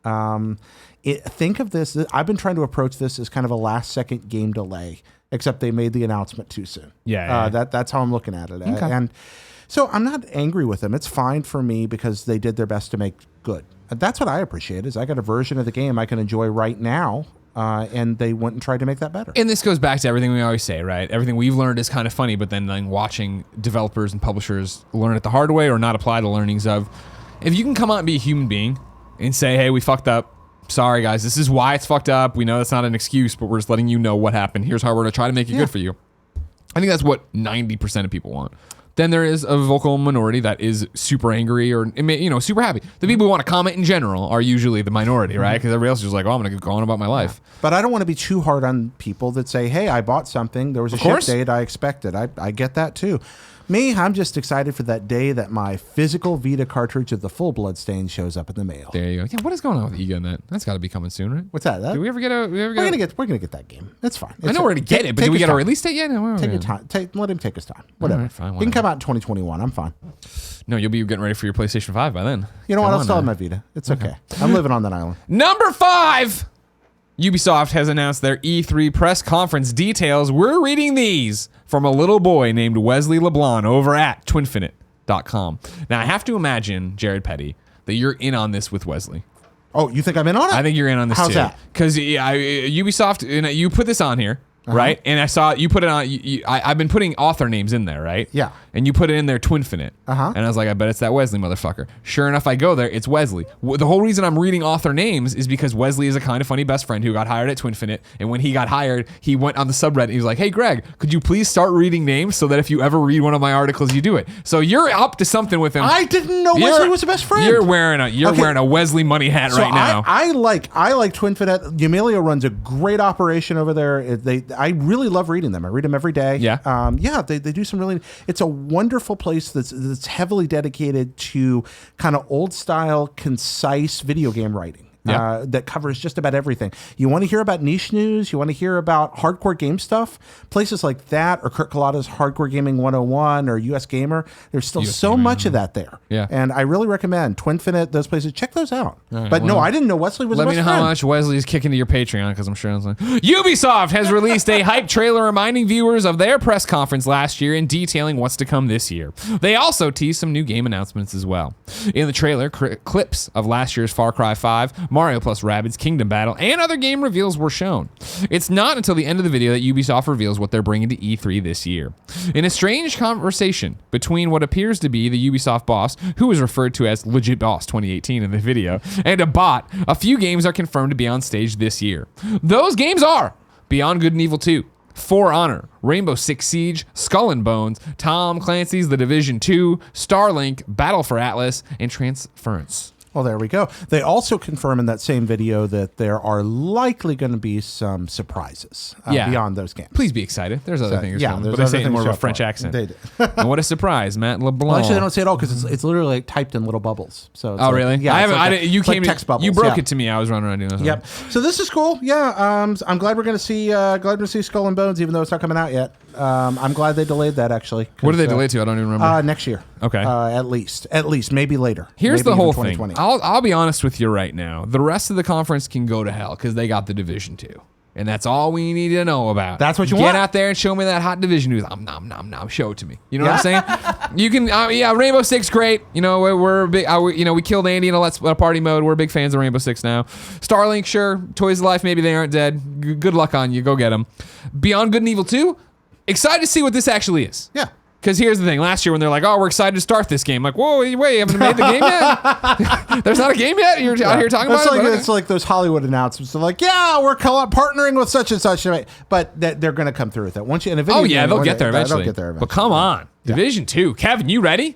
[SPEAKER 2] Think of this. I've been trying to approach this as kind of a last-second game delay, except they made the announcement too soon.
[SPEAKER 1] Yeah.
[SPEAKER 2] That's how I'm looking at it.
[SPEAKER 1] Okay.
[SPEAKER 2] And so I'm not angry with them. It's fine for me because they did their best to make good. That's what I appreciate. Is I got a version of the game I can enjoy right now, and they went and tried to make that better.
[SPEAKER 1] And this goes back to everything we always say, right? Everything we've learned is kind of funny, but then like, watching developers and publishers learn it the hard way or not apply the learnings of, if you can come out and be a human being and say, hey, we fucked up. Sorry, guys. This is why it's fucked up. We know that's not an excuse, but we're just letting you know what happened. Here's how we're going to try to make it good for you. I think that's what 90% of people want. Then there is a vocal minority that is super angry or super happy. The people who want to comment in general are usually the minority, right? Because everybody else is just like, oh, I'm going to go on about my life.
[SPEAKER 2] But I don't want to be too hard on people that say, hey, I bought something. There was a ship date I expected. I get that too. Me, I'm just excited for that day that my physical Vita cartridge of the full Bloodstained shows up in the mail.
[SPEAKER 1] There you go. Yeah, what is going on with Ega in that? That's got to be coming soon, right?
[SPEAKER 2] What's that?
[SPEAKER 1] Do we ever get a?
[SPEAKER 2] We're gonna get that game. It's fine.
[SPEAKER 1] I know we're gonna get it, but do we get a release date yet? No,
[SPEAKER 2] take your time. Let him take his time. Whatever.
[SPEAKER 1] Right, fine,
[SPEAKER 2] He can come out in 2021. I'm fine.
[SPEAKER 1] No, you'll be getting ready for your PlayStation 5 by then.
[SPEAKER 2] You know what? I'll still have my Vita. It's okay. I'm living on that island.
[SPEAKER 1] Number 5. Ubisoft has announced their E3 press conference details. We're reading these from a little boy named Wesley LeBlanc over at Twinfinite.com. Now, I have to imagine, Jared Petty, that you're in on this with Wesley.
[SPEAKER 2] Oh, you think I'm in on it?
[SPEAKER 1] I think you're in on this
[SPEAKER 2] How's
[SPEAKER 1] too.
[SPEAKER 2] that?
[SPEAKER 1] Because Ubisoft, you put this on here, right? And I saw you put it on. I've been putting author names in there, right?
[SPEAKER 2] Yeah.
[SPEAKER 1] And you put it in there, Twinfinite.
[SPEAKER 2] Uh-huh.
[SPEAKER 1] And I was like, I bet it's that Wesley motherfucker. Sure enough, I go there, it's Wesley. The whole reason I'm reading author names is because Wesley is a kind of funny best friend who got hired at Twinfinite. And when he got hired, he went on the subreddit. He was like, hey, Greg, could you please start reading names so that if you ever read one of my articles, you do it. So you're up to something with him.
[SPEAKER 2] I didn't know Wesley was a best friend.
[SPEAKER 1] You're wearing a Wesley money hat right now.
[SPEAKER 2] I like Twinfinite. Emilio runs a great operation over there. I really love reading them. I read them every day.
[SPEAKER 1] Yeah.
[SPEAKER 2] They do some really. It's a wonderful place that's heavily dedicated to kind of old style, concise video game writing.
[SPEAKER 1] Yeah.
[SPEAKER 2] That covers just about everything. You want to hear about niche news? You want to hear about hardcore game stuff? Places like that, or Kurt Collada's Hardcore Gaming 101, or US Gamer. There's still so much of that there.
[SPEAKER 1] Yeah.
[SPEAKER 2] And I really recommend Twinfinite, those places. Check those out.
[SPEAKER 1] Right,
[SPEAKER 2] but no, I didn't know Wesley was a
[SPEAKER 1] Let
[SPEAKER 2] best
[SPEAKER 1] me know
[SPEAKER 2] friend.
[SPEAKER 1] how much Wesley's kicking to your Patreon, because I'm sure it's like, Ubisoft has released a hype trailer reminding viewers of their press conference last year and detailing what's to come this year. They also teased some new game announcements as well. In the trailer, clips of last year's Far Cry 5, Mario plus Rabbids Kingdom Battle, and other game reveals were shown. It's not until the end of the video that Ubisoft reveals what they're bringing to E3 this year. In a strange conversation between what appears to be the Ubisoft boss, who is referred to as Legit Boss 2018 in the video, and a bot, a few games are confirmed to be on stage this year. Those games are Beyond Good and Evil 2, For Honor, Rainbow Six Siege, Skull and Bones, Tom Clancy's The Division 2, Starlink, Battle for Atlas, and Transference.
[SPEAKER 2] Well, there we go. They also confirm in that same video that there are likely going to be some surprises beyond those games.
[SPEAKER 1] Please be excited. There's other things coming,
[SPEAKER 2] there's
[SPEAKER 1] but they
[SPEAKER 2] other
[SPEAKER 1] say it in
[SPEAKER 2] things
[SPEAKER 1] more of a
[SPEAKER 2] show
[SPEAKER 1] French
[SPEAKER 2] for it.
[SPEAKER 1] accent.
[SPEAKER 2] They do.
[SPEAKER 1] And what a surprise, Matt LeBlanc.
[SPEAKER 2] Well, actually, they don't say it all because it's literally like typed in little bubbles. So it's
[SPEAKER 1] really?
[SPEAKER 2] Yeah,
[SPEAKER 1] I
[SPEAKER 2] it's
[SPEAKER 1] haven't.
[SPEAKER 2] like
[SPEAKER 1] I didn't, you
[SPEAKER 2] it's like
[SPEAKER 1] came.
[SPEAKER 2] text bubbles.
[SPEAKER 1] You broke
[SPEAKER 2] yeah.
[SPEAKER 1] it to me. I was running around doing this.
[SPEAKER 2] Yep. So this is cool. Yeah. I'm glad we're going to see. Glad to see Skull and Bones, even though it's not coming out yet. I'm glad they delayed that actually.
[SPEAKER 1] What did they delay to? I don't even remember.
[SPEAKER 2] Next year.
[SPEAKER 1] Okay.
[SPEAKER 2] At least, maybe later.
[SPEAKER 1] Here's
[SPEAKER 2] maybe
[SPEAKER 1] the whole
[SPEAKER 2] even
[SPEAKER 1] thing.
[SPEAKER 2] 2020.
[SPEAKER 1] I'll be honest with you right now. The rest of the conference can go to hell because they got the Division 2. And that's all we need to know about.
[SPEAKER 2] That's what you
[SPEAKER 1] Get
[SPEAKER 2] want.
[SPEAKER 1] out there and show me that hot Division news. Nom. Show it to me. You know what I'm saying? You can, Rainbow Six, great. You know, we're big. we killed Andy in a party mode. We're big fans of Rainbow Six now. Starlink, sure. Toys of Life, maybe they aren't dead. Good luck on you. Go get them. Beyond Good and Evil 2, excited to see what this actually is.
[SPEAKER 2] Yeah.
[SPEAKER 1] Because here's the thing. Last year when they're like, oh, we're excited to start this game. Like, whoa, wait, you haven't made the game yet? There's not a game yet? You're out here talking about it?
[SPEAKER 2] It's like those Hollywood announcements. They're like, yeah, we're partnering with such and such. But they're going to come through with it. Once you in a video game,
[SPEAKER 1] they'll get there eventually.
[SPEAKER 2] They'll get there eventually.
[SPEAKER 1] But come on. Division 2. Kevin, you ready?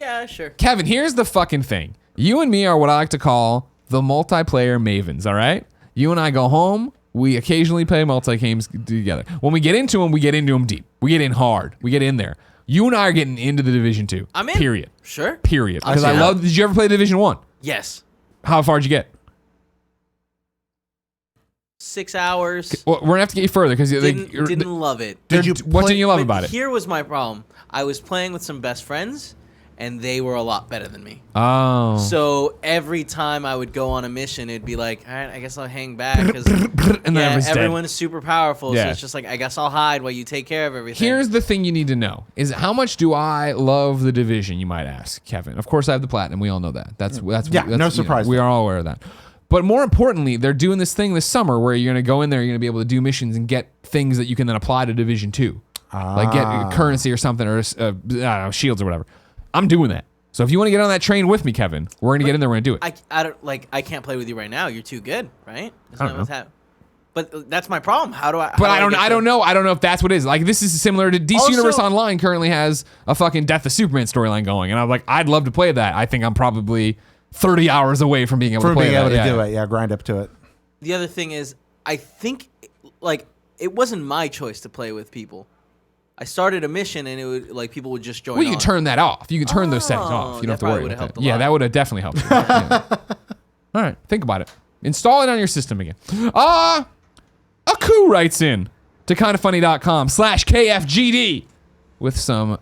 [SPEAKER 3] Yeah, sure.
[SPEAKER 1] Kevin, here's the fucking thing. You and me are what I like to call the multiplayer mavens, all right? You and I go home. We occasionally play multi-games together. When we get into them deep. We get in hard. We get in there. You and I are getting into the Division 2.
[SPEAKER 3] I'm in.
[SPEAKER 1] Period.
[SPEAKER 3] Sure.
[SPEAKER 1] Period. Because
[SPEAKER 3] I see.
[SPEAKER 1] did you ever play Division 1?
[SPEAKER 3] Yes.
[SPEAKER 1] How far did you get?
[SPEAKER 3] 6 hours.
[SPEAKER 1] Well, we're going to have to get you further because
[SPEAKER 3] Didn't love it.
[SPEAKER 1] what didn't you love about it?
[SPEAKER 3] Here was my problem. I was playing with some best friends, and they were a lot better than me.
[SPEAKER 1] Oh.
[SPEAKER 3] So every time I would go on a mission, it'd be like, all right, I guess I'll hang back because
[SPEAKER 1] and then
[SPEAKER 3] everyone's super powerful.
[SPEAKER 1] Yeah.
[SPEAKER 3] So it's just like, I guess I'll hide while you take care of everything.
[SPEAKER 1] Here's the thing you need to know is how much do I love the Division, you might ask, Kevin. Of course I have the Platinum. We all know that. That's
[SPEAKER 2] no surprise.
[SPEAKER 1] We are all aware of that. But more importantly, they're doing this thing this summer where you're going to go in there, you're going to be able to do missions and get things that you can then apply to Division 2. Like get currency or something or I don't know, shields or whatever. I'm doing that. So if you want to get on that train with me, Kevin, we're going to get in there, we're going to do it.
[SPEAKER 3] I don't I can't play with you right now. You're too good, right?
[SPEAKER 1] I don't know.
[SPEAKER 3] But that's my problem. How do I?
[SPEAKER 1] But I don't know. I don't know if that's what it is. Like this is similar to DC Universe Online currently has a fucking Death of Superman storyline going, and I'm like, I'd love to play that. I think I'm probably 30 hours away from being able to play that.
[SPEAKER 2] Do it. Yeah, grind up to it.
[SPEAKER 3] The other thing is, I think like it wasn't my choice to play with people. I started a mission and it would people would just join.
[SPEAKER 1] Well, you can turn that off. You can turn those settings off. You don't have to worry about that. Yeah, that would have definitely helped. Yeah. All right, think about it. Install it on your system again. Aku writes in to kindoffunny.com/KFGD with some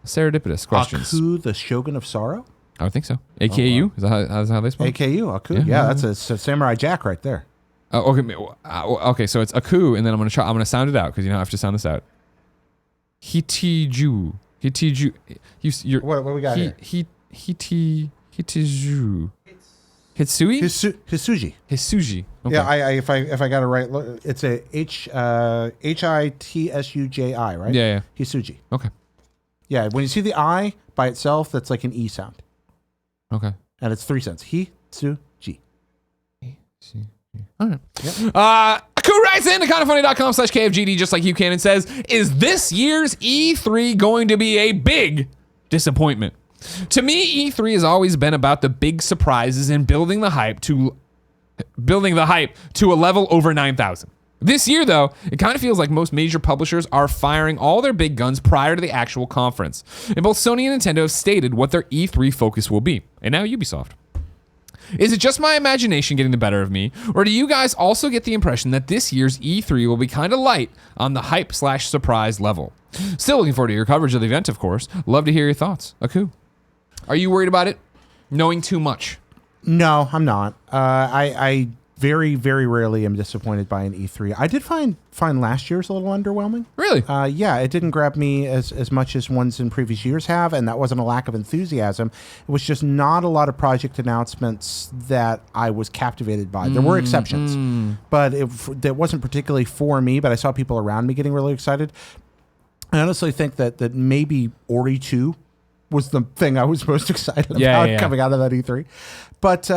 [SPEAKER 1] serendipitous questions.
[SPEAKER 2] Aku, the Shogun of Sorrow?
[SPEAKER 1] I would think so. AKU? Is that how they spell it?
[SPEAKER 2] AKU, Aku. Yeah, that's a Samurai Jack right there.
[SPEAKER 1] Okay, so it's Aku, and then I'm gonna sound it out because I have to sound this out. Hitiju.
[SPEAKER 2] What we got here?
[SPEAKER 1] Hitsuji. Hitsui?
[SPEAKER 2] Hitsuji.
[SPEAKER 1] Hitsuji. Okay.
[SPEAKER 2] Yeah, if I got it right, it's a Hitsuji, right?
[SPEAKER 1] Yeah.
[SPEAKER 2] Hitsuji.
[SPEAKER 1] Okay.
[SPEAKER 2] Yeah, when you see the I by itself, that's like an E sound.
[SPEAKER 1] Okay.
[SPEAKER 2] And it's 3 cents. Hitsuji.
[SPEAKER 1] All right. Yep. Aku writes in to kindafunny.com/KFGD just like you can and says, is this year's E3 going to be a big disappointment? To me, E3 has always been about the big surprises and building the hype to a level over 9,000. This year, though, it kind of feels like most major publishers are firing all their big guns prior to the actual conference. And both Sony and Nintendo have stated what their E3 focus will be. And now Ubisoft. Is it just my imagination getting the better of me, or do you guys also get the impression that this year's E3 will be kind of light on the hype/surprise level? Still looking forward to your coverage of the event, of course. Love to hear your thoughts. Aku, are you worried about it knowing too much?
[SPEAKER 2] No, I'm not. I very, very rarely am disappointed by an E3. I did find last year's a little underwhelming.
[SPEAKER 1] Really?
[SPEAKER 2] Yeah, it didn't grab me as much as ones in previous years have, and that wasn't a lack of enthusiasm. It was just not a lot of project announcements that I was captivated by. There were exceptions, but that wasn't particularly for me, but I saw people around me getting really excited. I honestly think that maybe Ori 2 was the thing I was most excited about coming out of that E3. But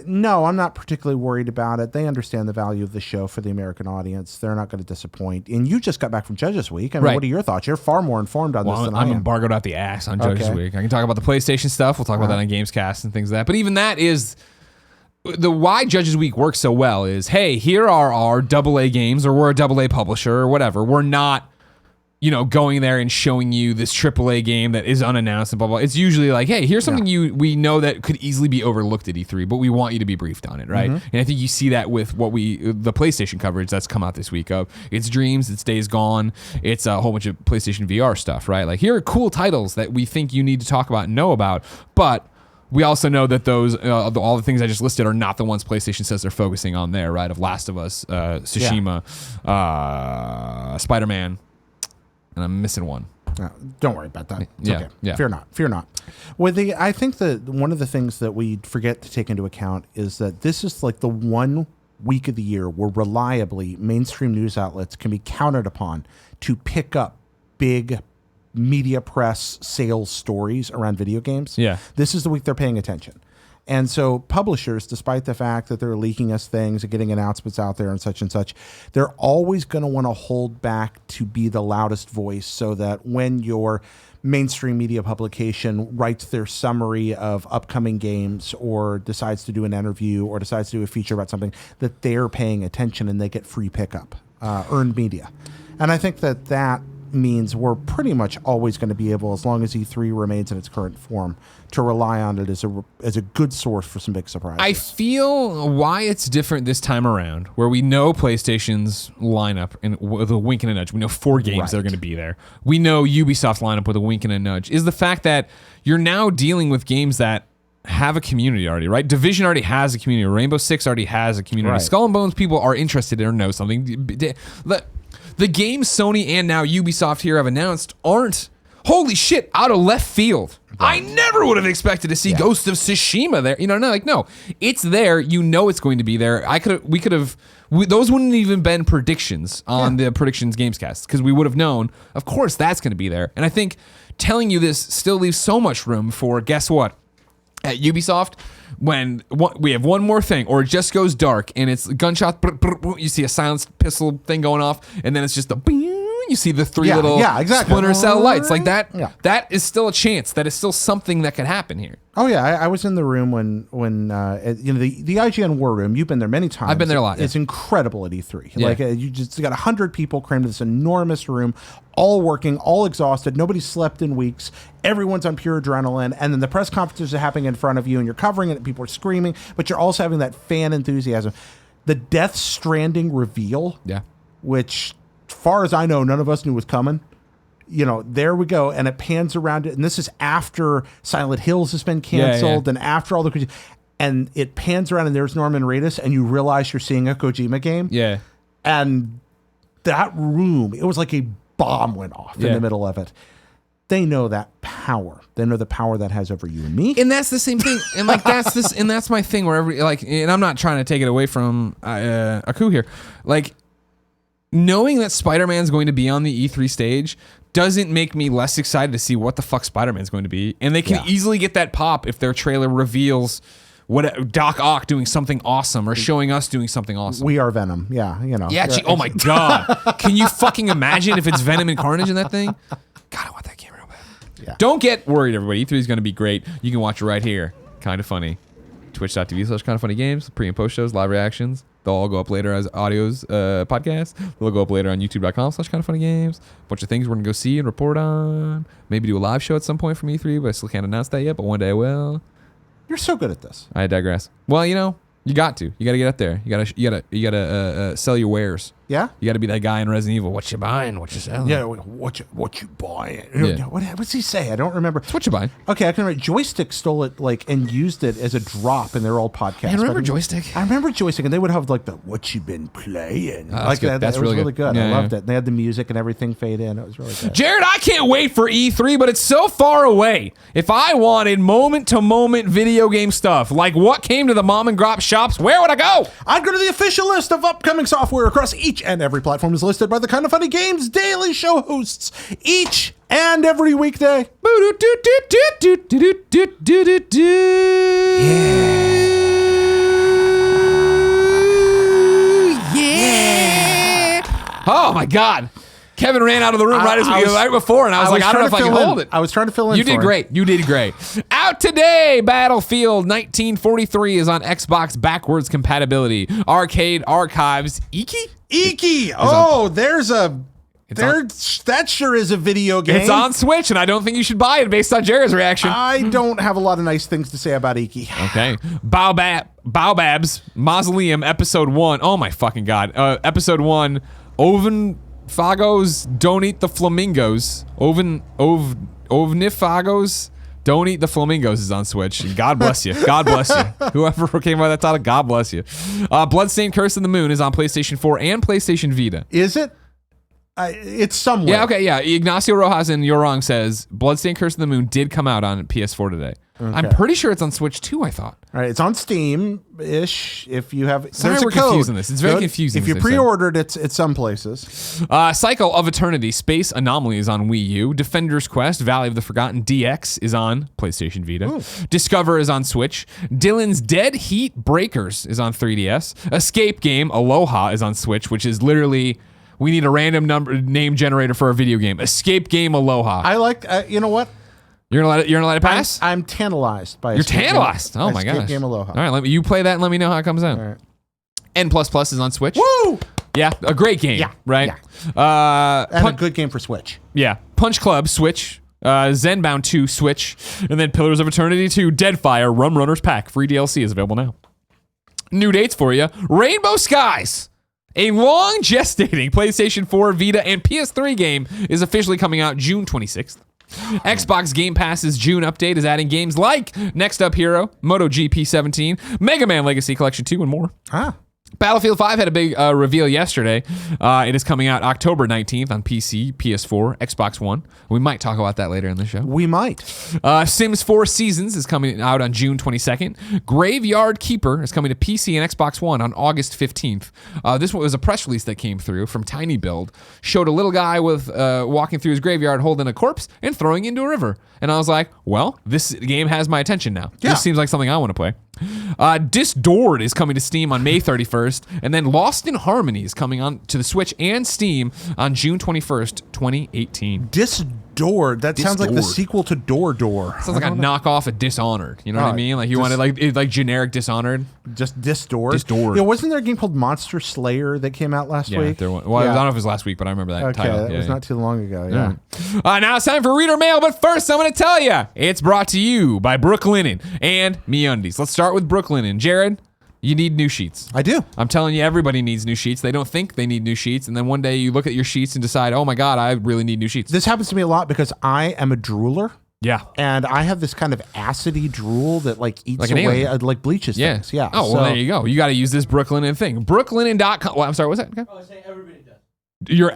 [SPEAKER 2] no, I'm not particularly worried about it. They understand the value of the show for the American audience. They're not going to disappoint. And you just got back from Judges Week. I mean, what are your thoughts? You're far more informed on this than I am.
[SPEAKER 1] I'm embargoed out the ass on Judges Week. I can talk about the PlayStation stuff. We'll talk about that on Gamescast and things like that. But even that is... why Judges Week works so well is, hey, here are our AA games, or we're a AA publisher or whatever. We're not... going there and showing you this AAA game that is unannounced and blah, blah. It's usually like, hey, here's something we know that could easily be overlooked at E3, but we want you to be briefed on it, right? And I think you see that with the PlayStation coverage that's come out this week of it's Dreams, it's Days Gone, it's a whole bunch of PlayStation VR stuff, right? Like, here are cool titles that we think you need to talk about and know about, but we also know that those all the things I just listed are not the ones PlayStation says they're focusing on there, right? Of Last of Us, Tsushima, Spider-Man, and I'm missing one.
[SPEAKER 2] Don't worry about that. It's okay.
[SPEAKER 1] Yeah.
[SPEAKER 2] Fear not. Well, I think that one of the things that we forget to take into account is that this is like the one week of the year where reliably mainstream news outlets can be counted upon to pick up big media press sales stories around video games.
[SPEAKER 1] Yeah.
[SPEAKER 2] This is the week they're paying attention. And so publishers, despite the fact that they're leaking us things and getting announcements out there and such, they're always going to want to hold back to be the loudest voice so that when your mainstream media publication writes their summary of upcoming games or decides to do an interview or decides to do a feature about something, that they're paying attention and they get free pickup, earned media. And I think that means we're pretty much always going to be able, as long as E3 remains in its current form, to rely on it as a good source for some big surprises.
[SPEAKER 1] I feel why it's different this time around, where we know PlayStation's lineup and with a wink and a nudge. We know 4 games that are going to be there. We know Ubisoft's lineup with a wink and a nudge. Is the fact that you're now dealing with games that have a community already, right? Division already has a community. Rainbow Six already has a community. Right. Skull and Bones people are interested in or know something. The games Sony and now Ubisoft here have announced aren't, holy shit, out of left field. Right. I never would have expected to see Ghost of Tsushima there. No, it's there. You know it's going to be there. Those wouldn't even been predictions on the Predictions Gamescast, because we would have known, of course, that's going to be there. And I think telling you this still leaves so much room for, guess what? At Ubisoft, when we have one more thing, or it just goes dark and it's gunshot, you see a silenced pistol thing going off, and then it's just you see the 3 little Splinter Cell lights like that. Yeah. That is still a chance. That is still something that could happen here.
[SPEAKER 2] Oh yeah, I was in the room when the IGN War Room. You've been there many times.
[SPEAKER 1] I've been there a lot.
[SPEAKER 2] It's incredible at E3. Yeah. Like you just got 100 people crammed in this enormous room, all working, all exhausted. Nobody slept in weeks. Everyone's on pure adrenaline, and then the press conferences are happening in front of you, and you're covering it. And people are screaming, but you're also having that fan enthusiasm. The Death Stranding reveal, which, far as I know, none of us knew was coming. There we go. And it pans around it. And this is after Silent Hills has been canceled and after all the... And it pans around and there's Norman Reedus and you realize you're seeing a Kojima game.
[SPEAKER 1] Yeah.
[SPEAKER 2] And that room, it was like a bomb went off in the middle of it. They know that power. They know the power that has over you and me.
[SPEAKER 1] And that's the same thing. And like that's my thing where and I'm not trying to take it away from Aku here. Like, knowing that Spider-Man's going to be on the E3 stage doesn't make me less excited to see what the fuck Spider-Man's going to be. And they can easily get that pop if their trailer reveals Doc Ock doing something awesome or showing us doing something awesome.
[SPEAKER 2] We are Venom. Yeah, you know.
[SPEAKER 1] Yeah, oh my God. Can you fucking imagine if it's Venom and Carnage in that thing? God, I want that game real bad. Yeah. Don't get worried, everybody. E3 is going to be great. You can watch it right here. Kind of funny. Twitch.tv/kindoffunnygames. Pre and post shows, live reactions. They'll all go up later as audios, podcasts. They'll go up later on youtube.com/kindoffunnygames. A bunch of things we're going to go see and report on. Maybe do a live show at some point from E3, but I still can't announce that yet, but one day I will.
[SPEAKER 2] You're so good at this.
[SPEAKER 1] I digress. Well, you know, you got to get up there. You gotta sell your wares.
[SPEAKER 2] Yeah?
[SPEAKER 1] You gotta be that guy in Resident Evil. What you buying? What you selling?
[SPEAKER 2] Yeah, what you buying?
[SPEAKER 1] Yeah.
[SPEAKER 2] What's he say? I don't remember.
[SPEAKER 1] It's what you buying.
[SPEAKER 2] Okay, I can remember. Joystick stole it and used it as a drop in their old podcast.
[SPEAKER 1] Man, remember Joystick?
[SPEAKER 2] I remember Joystick, and they would have the what you been playing.
[SPEAKER 1] That's good. That's
[SPEAKER 2] it was
[SPEAKER 1] really
[SPEAKER 2] really good.
[SPEAKER 1] Yeah,
[SPEAKER 2] I loved it. And they had the music and everything fade in. It was really good.
[SPEAKER 1] Jared, I can't wait for E3, but it's so far away. If I wanted moment-to-moment video game stuff, like what came to the mom and grop shops, where would I go?
[SPEAKER 2] I'd go to the official list of upcoming software across each and every platform is listed by the Kind of Funny Games daily show hosts each and every weekday.
[SPEAKER 1] Yeah. Oh my God. Kevin ran out of the room right before, and I was like, I don't know if I can hold it.
[SPEAKER 2] I was trying to fill in.
[SPEAKER 1] You did great. You did great. Out today, Battlefield 1943 is on Xbox backwards compatibility. Arcade Archives.
[SPEAKER 2] Iki. Oh, that sure is a video game.
[SPEAKER 1] It's on Switch, and I don't think you should buy it based on Jared's reaction.
[SPEAKER 2] I don't have a lot of nice things to say about Iki.
[SPEAKER 1] Okay. Baobab's Mausoleum Episode 1. Oh my fucking God. Episode 1. Ovnifagos Don't Eat the Flamingos. Ovnifagos Don't Eat the Flamingos is on Switch. God bless you. God bless you. Whoever came by that title, God bless you. Bloodstained Curse of the Moon is on PlayStation 4 and PlayStation Vita.
[SPEAKER 2] Is it? It's somewhere.
[SPEAKER 1] Yeah, okay, yeah. Ignacio Rojas in You're Wrong says Bloodstained Curse of the Moon did come out on PS4 today. Okay. I'm pretty sure it's on Switch too, I thought.
[SPEAKER 2] All right, it's on Steam-ish. If you have...
[SPEAKER 1] Sorry, we're confusing this. It's very confusing.
[SPEAKER 2] If you pre-ordered, it's at some places.
[SPEAKER 1] Cycle of Eternity, Space Anomaly is on Wii U. Defender's Quest, Valley of the Forgotten DX is on PlayStation Vita. Ooh. Discover is on Switch. Dylan's Dead Heat Breakers is on 3DS. Escape Game, Aloha is on Switch, which is literally... We need a random name generator for a video game. Escape Game Aloha.
[SPEAKER 2] I like... you know what?
[SPEAKER 1] You're gonna let it pass?
[SPEAKER 2] I'm tantalized by.
[SPEAKER 1] You're tantalized. Oh my gosh.
[SPEAKER 2] Escape Game Aloha.
[SPEAKER 1] All right, you play that and let me know how it comes out. All right. N++ is on Switch.
[SPEAKER 2] Woo!
[SPEAKER 1] Yeah, a great game. Yeah, right.
[SPEAKER 2] Yeah. And a good game for Switch.
[SPEAKER 1] Yeah, Punch Club Switch. Zenbound 2 Switch, and then Pillars of Eternity 2 Deadfire Rum Runners Pack. Free DLC is available now. New dates for you: Rainbow Skies. A long gestating PlayStation 4, Vita, and PS3 game is officially coming out June 26th. Xbox Game Pass's June update is adding games like Next Up Hero, MotoGP 17, Mega Man Legacy Collection 2, and more. Battlefield 5 had a big reveal yesterday. It is coming out October 19th on PC, PS4, Xbox One. We might talk about that later in the show.
[SPEAKER 2] We might.
[SPEAKER 1] Sims 4 Seasons is coming out on June 22nd. Graveyard Keeper is coming to PC and Xbox One on August 15th. This was a press release that came through from Tiny Build. Showed a little guy with walking through his graveyard holding a corpse and throwing into a river. And I was like, well, this game has my attention now. Yeah. This seems like something I want to play. Disdoored is coming to Steam on May 31st, and then Lost in Harmony is coming on to the Switch and Steam on June 21st, 2018.
[SPEAKER 2] Disdoored. That sounds like the sequel to Door.
[SPEAKER 1] Sounds like a knockoff of Dishonored. You know what I mean? Like you wanted like generic Dishonored.
[SPEAKER 2] Just Disdoored.
[SPEAKER 1] Disdoored.
[SPEAKER 2] Yeah, wasn't there a game called Monster Slayer that came out last week?
[SPEAKER 1] There was. Well, I don't know if it was last week, but I remember that title.
[SPEAKER 2] That was not too long ago. Yeah.
[SPEAKER 1] Now it's time for Reader Mail, but first I'm going to tell you it's brought to you by Brooklinen and MeUndies. Let's start with Brooklinen. Jared, you need new sheets.
[SPEAKER 2] I do.
[SPEAKER 1] I'm telling you, everybody needs new sheets. They don't think they need new sheets, and then one day you look at your sheets and decide, oh my God, I really need new sheets.
[SPEAKER 2] This happens to me a lot because I am a drooler.
[SPEAKER 1] Yeah.
[SPEAKER 2] And I have this kind of acidy drool that eats away, bleaches things. Yeah.
[SPEAKER 1] Oh, well, there you go. You got to use this Brooklinen thing. Brooklinen.com. Well, I'm sorry, what's that? Okay.
[SPEAKER 3] Oh, I say everybody does.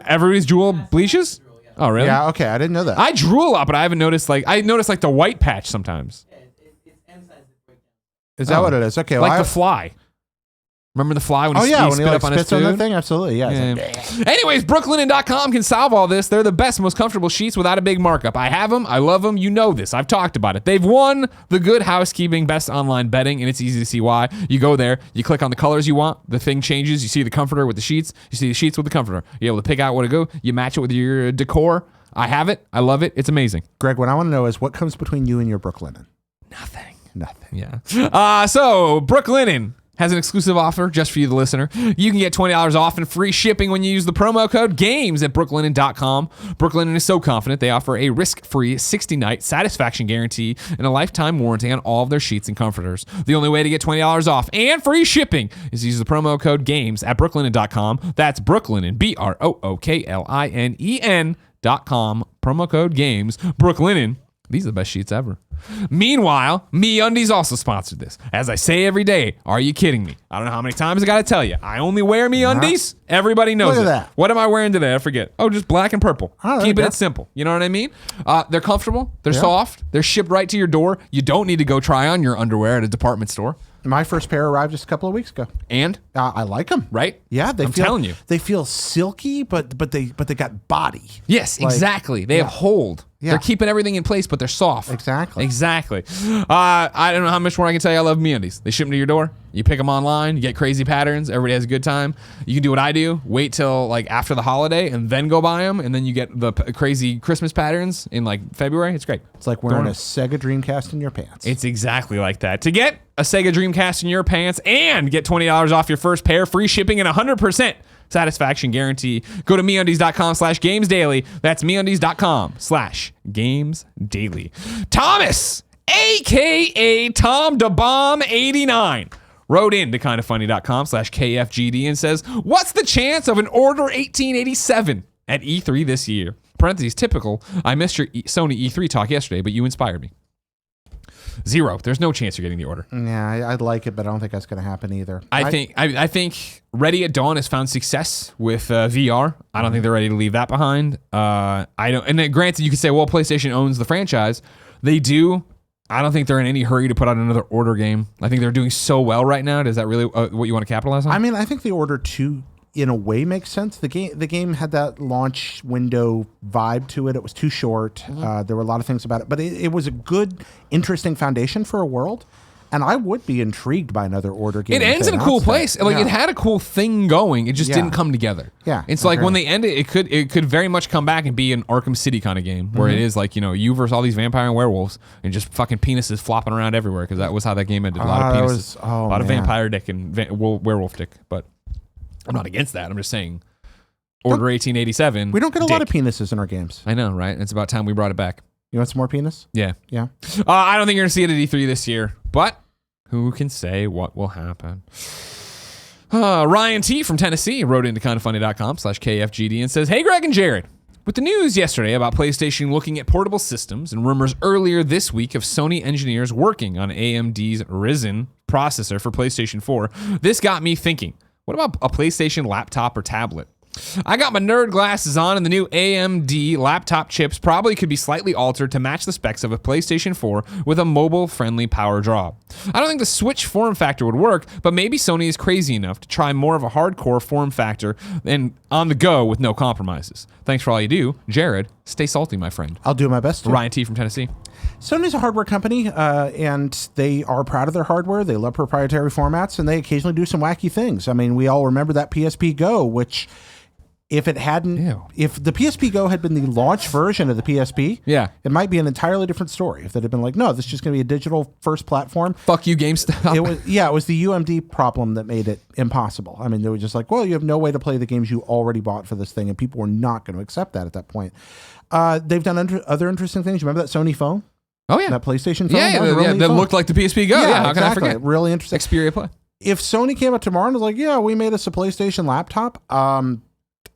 [SPEAKER 1] Everybody's drool bleaches? Oh, really?
[SPEAKER 2] Yeah, okay, I didn't know that.
[SPEAKER 1] I drew a lot, but I haven't noticed, I noticed, the white patch sometimes.
[SPEAKER 3] It's M size.
[SPEAKER 2] Is that what it is? Okay,
[SPEAKER 1] Like the fly. Remember the fly when he
[SPEAKER 2] when
[SPEAKER 1] spit
[SPEAKER 2] he
[SPEAKER 1] up on his
[SPEAKER 2] spits on the
[SPEAKER 1] food?
[SPEAKER 2] thing? Absolutely, yeah.
[SPEAKER 1] Anyways, brooklinen.com can solve all this. They're the best, most comfortable sheets without a big markup. I have them. I love them. You know this. I've talked about it. They've won the Good Housekeeping Best Online Bedding, and it's easy to see why. You go there, you click on the colors you want, the thing changes, you see the comforter with the sheets, you see the sheets with the comforter. You're able to pick out what to go, you match it with your decor. I have it. I love it. It's amazing.
[SPEAKER 2] Greg, what I want to know is what comes between you and your Brooklinen?
[SPEAKER 1] Nothing.
[SPEAKER 2] Nothing.
[SPEAKER 1] Yeah. So Brooklinen has an exclusive offer just for you, the listener. You can get $20 off and free shipping when you use the promo code GAMES at brooklinen.com. Brooklinen is so confident they offer a risk-free 60-night satisfaction guarantee and a lifetime warranty on all of their sheets and comforters. The only way to get $20 off and free shipping is to use the promo code GAMES at brooklinen.com. That's Brooklinen, BROOKLINEN.com. Promo code GAMES. Brooklinen. These are the best sheets ever. Meanwhile, MeUndies also sponsored this. As I say every day, are you kidding me? I don't know how many times I got to tell you. I only wear MeUndies. Everybody knows
[SPEAKER 2] Look at
[SPEAKER 1] it.
[SPEAKER 2] that.
[SPEAKER 1] What am I wearing today? I forget. Oh, just black and purple.
[SPEAKER 2] Oh, there you
[SPEAKER 1] Keeping
[SPEAKER 2] go.
[SPEAKER 1] it simple. You know what I mean? They're comfortable. They're soft. They're shipped right to your door. You don't need to go try on your underwear at a department store.
[SPEAKER 2] My first pair arrived just a couple of weeks ago.
[SPEAKER 1] And?
[SPEAKER 2] I like them.
[SPEAKER 1] Right?
[SPEAKER 2] Yeah,
[SPEAKER 1] I'm telling you.
[SPEAKER 2] They feel silky, but they got body.
[SPEAKER 1] Yes, exactly. They have hold.
[SPEAKER 2] Yeah.
[SPEAKER 1] They're keeping everything in place, but they're soft.
[SPEAKER 2] Exactly.
[SPEAKER 1] I don't know how much more I can tell you. I love MeUndies. They ship them to your door. You pick them online. You get crazy patterns. Everybody has a good time. You can do what I do. Wait till after the holiday and then go buy them. And then you get the crazy Christmas patterns in February. It's great.
[SPEAKER 2] It's like wearing a Sega Dreamcast in your pants.
[SPEAKER 1] It's exactly like that. To get a Sega Dreamcast in your pants and get $20 off your first pair, free shipping, and 100% satisfaction guarantee, go to MeUndies.com/GamesDaily. That's MeUndies.com/GamesDaily. Thomas, a.k.a. Tom DeBomb89, wrote in to kindoffunny.com/KFGD and says, what's the chance of an Order 1887 at E3 this year? Parentheses, typical. I missed your Sony E3 talk yesterday, but you inspired me. 0. There's no chance you're getting the Order.
[SPEAKER 2] Yeah, I'd like it, but I don't think that's going to happen either.
[SPEAKER 1] I think Ready at Dawn has found success with VR. I don't think they're ready to leave that behind. I don't. And then, granted, you could say, well, PlayStation owns the franchise. They do. I don't think they're in any hurry to put out another Order game. I think they're doing so well right now. Is that really what you want to capitalize on?
[SPEAKER 2] I mean, I think the Order 2 in a way makes sense. The game had that launch window vibe to it. It was too short. There were a lot of things about it, but it was a good, interesting foundation for a world. And I would be intrigued by another Order game.
[SPEAKER 1] It ends in a cool place. It had a cool thing going. It just didn't come together.
[SPEAKER 2] Yeah.
[SPEAKER 1] It's like when they end it, it could very much come back and be an Arkham City kind of game where it is you versus all these vampire and werewolves and just fucking penises flopping around everywhere, because that was how that game ended. A lot of penises. A lot of vampire dick and werewolf dick. But I'm not against that. I'm just saying Order 1887.
[SPEAKER 2] We don't get a lot of penises in our games.
[SPEAKER 1] I know, right? It's about time we brought it back.
[SPEAKER 2] You want some more penis?
[SPEAKER 1] Yeah.
[SPEAKER 2] Yeah.
[SPEAKER 1] I don't think you're going to see it at E3 this year, but who can say what will happen? Ryan T. from Tennessee wrote into kindoffunny.com/KFGD and says, hey, Greg and Jared. With the news yesterday about PlayStation looking at portable systems and rumors earlier this week of Sony engineers working on AMD's Ryzen processor for PlayStation 4, this got me thinking, what about a PlayStation laptop or tablet? I got my nerd glasses on, and the new AMD laptop chips probably could be slightly altered to match the specs of a PlayStation 4 with a mobile-friendly power draw. I don't think the Switch form factor would work, but maybe Sony is crazy enough to try more of a hardcore form factor and on the go with no compromises. Thanks for all you do. Jared, stay salty, my friend.
[SPEAKER 2] I'll do my best to.
[SPEAKER 1] Ryan T. from Tennessee.
[SPEAKER 2] Sony's a hardware company, and they are proud of their hardware. They love proprietary formats, and they occasionally do some wacky things. I mean, we all remember that PSP Go, which... If the PSP Go had been the launch version of the PSP, it might be an entirely different story. If it had been like, no, this is just going to be a digital first platform.
[SPEAKER 1] Fuck you, GameStop.
[SPEAKER 2] It was the UMD problem that made it impossible. I mean, they were just like, well, you have no way to play the games you already bought for this thing, and people were not going to accept that at that point. They've done other interesting things. You remember that Sony phone?
[SPEAKER 1] Oh, yeah.
[SPEAKER 2] That PlayStation phone?
[SPEAKER 1] That looked like the PSP Go. Yeah, how can I forget?
[SPEAKER 2] Really interesting.
[SPEAKER 1] Xperia Play.
[SPEAKER 2] If Sony came out tomorrow and was like, yeah, we made us a PlayStation laptop,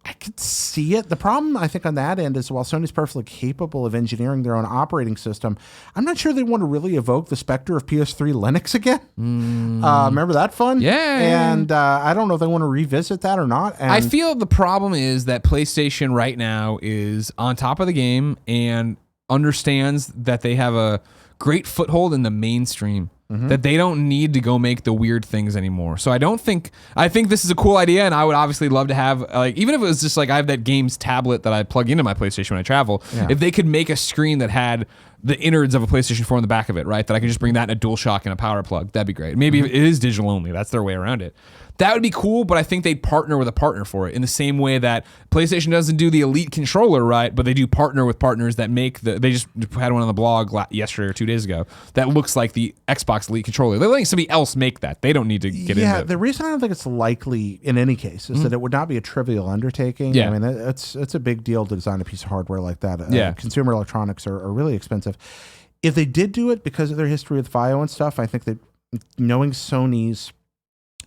[SPEAKER 2] I could see it. The problem, I think, on that end is while Sony's perfectly capable of engineering their own operating system, I'm not sure they want to really evoke the specter of PS3 Linux again. Remember that fun?
[SPEAKER 1] Yeah.
[SPEAKER 2] And I don't know if they want to revisit that or not. And
[SPEAKER 1] I feel the problem is that PlayStation right now is on top of the game and understands that they have a great foothold in the mainstream. That they don't need to go make the weird things anymore. So I think this is a cool idea, and I would obviously love to have, like, even if it was just like I have that games tablet that I plug into my PlayStation when I travel, if they could make a screen that had the innards of a PlayStation 4 on the back of it, right? That I can just bring that in a DualShock and a power plug. That'd be great. Maybe it is digital only. That's their way around it. That would be cool, but I think they'd partner with a partner for it in the same way that PlayStation doesn't do the Elite controller, right? But they do partner with partners that make they just had one on the blog yesterday or 2 days ago that looks like the Xbox Elite controller. They're letting somebody else make that. They don't need to get into it.
[SPEAKER 2] Yeah, the reason I don't think it's likely in any case is that it would not be a trivial undertaking.
[SPEAKER 1] Yeah.
[SPEAKER 2] I mean, it's a big deal to design a piece of hardware like that. Consumer electronics are really expensive. If they did do it because of their history with FiO and stuff, I think that knowing Sony's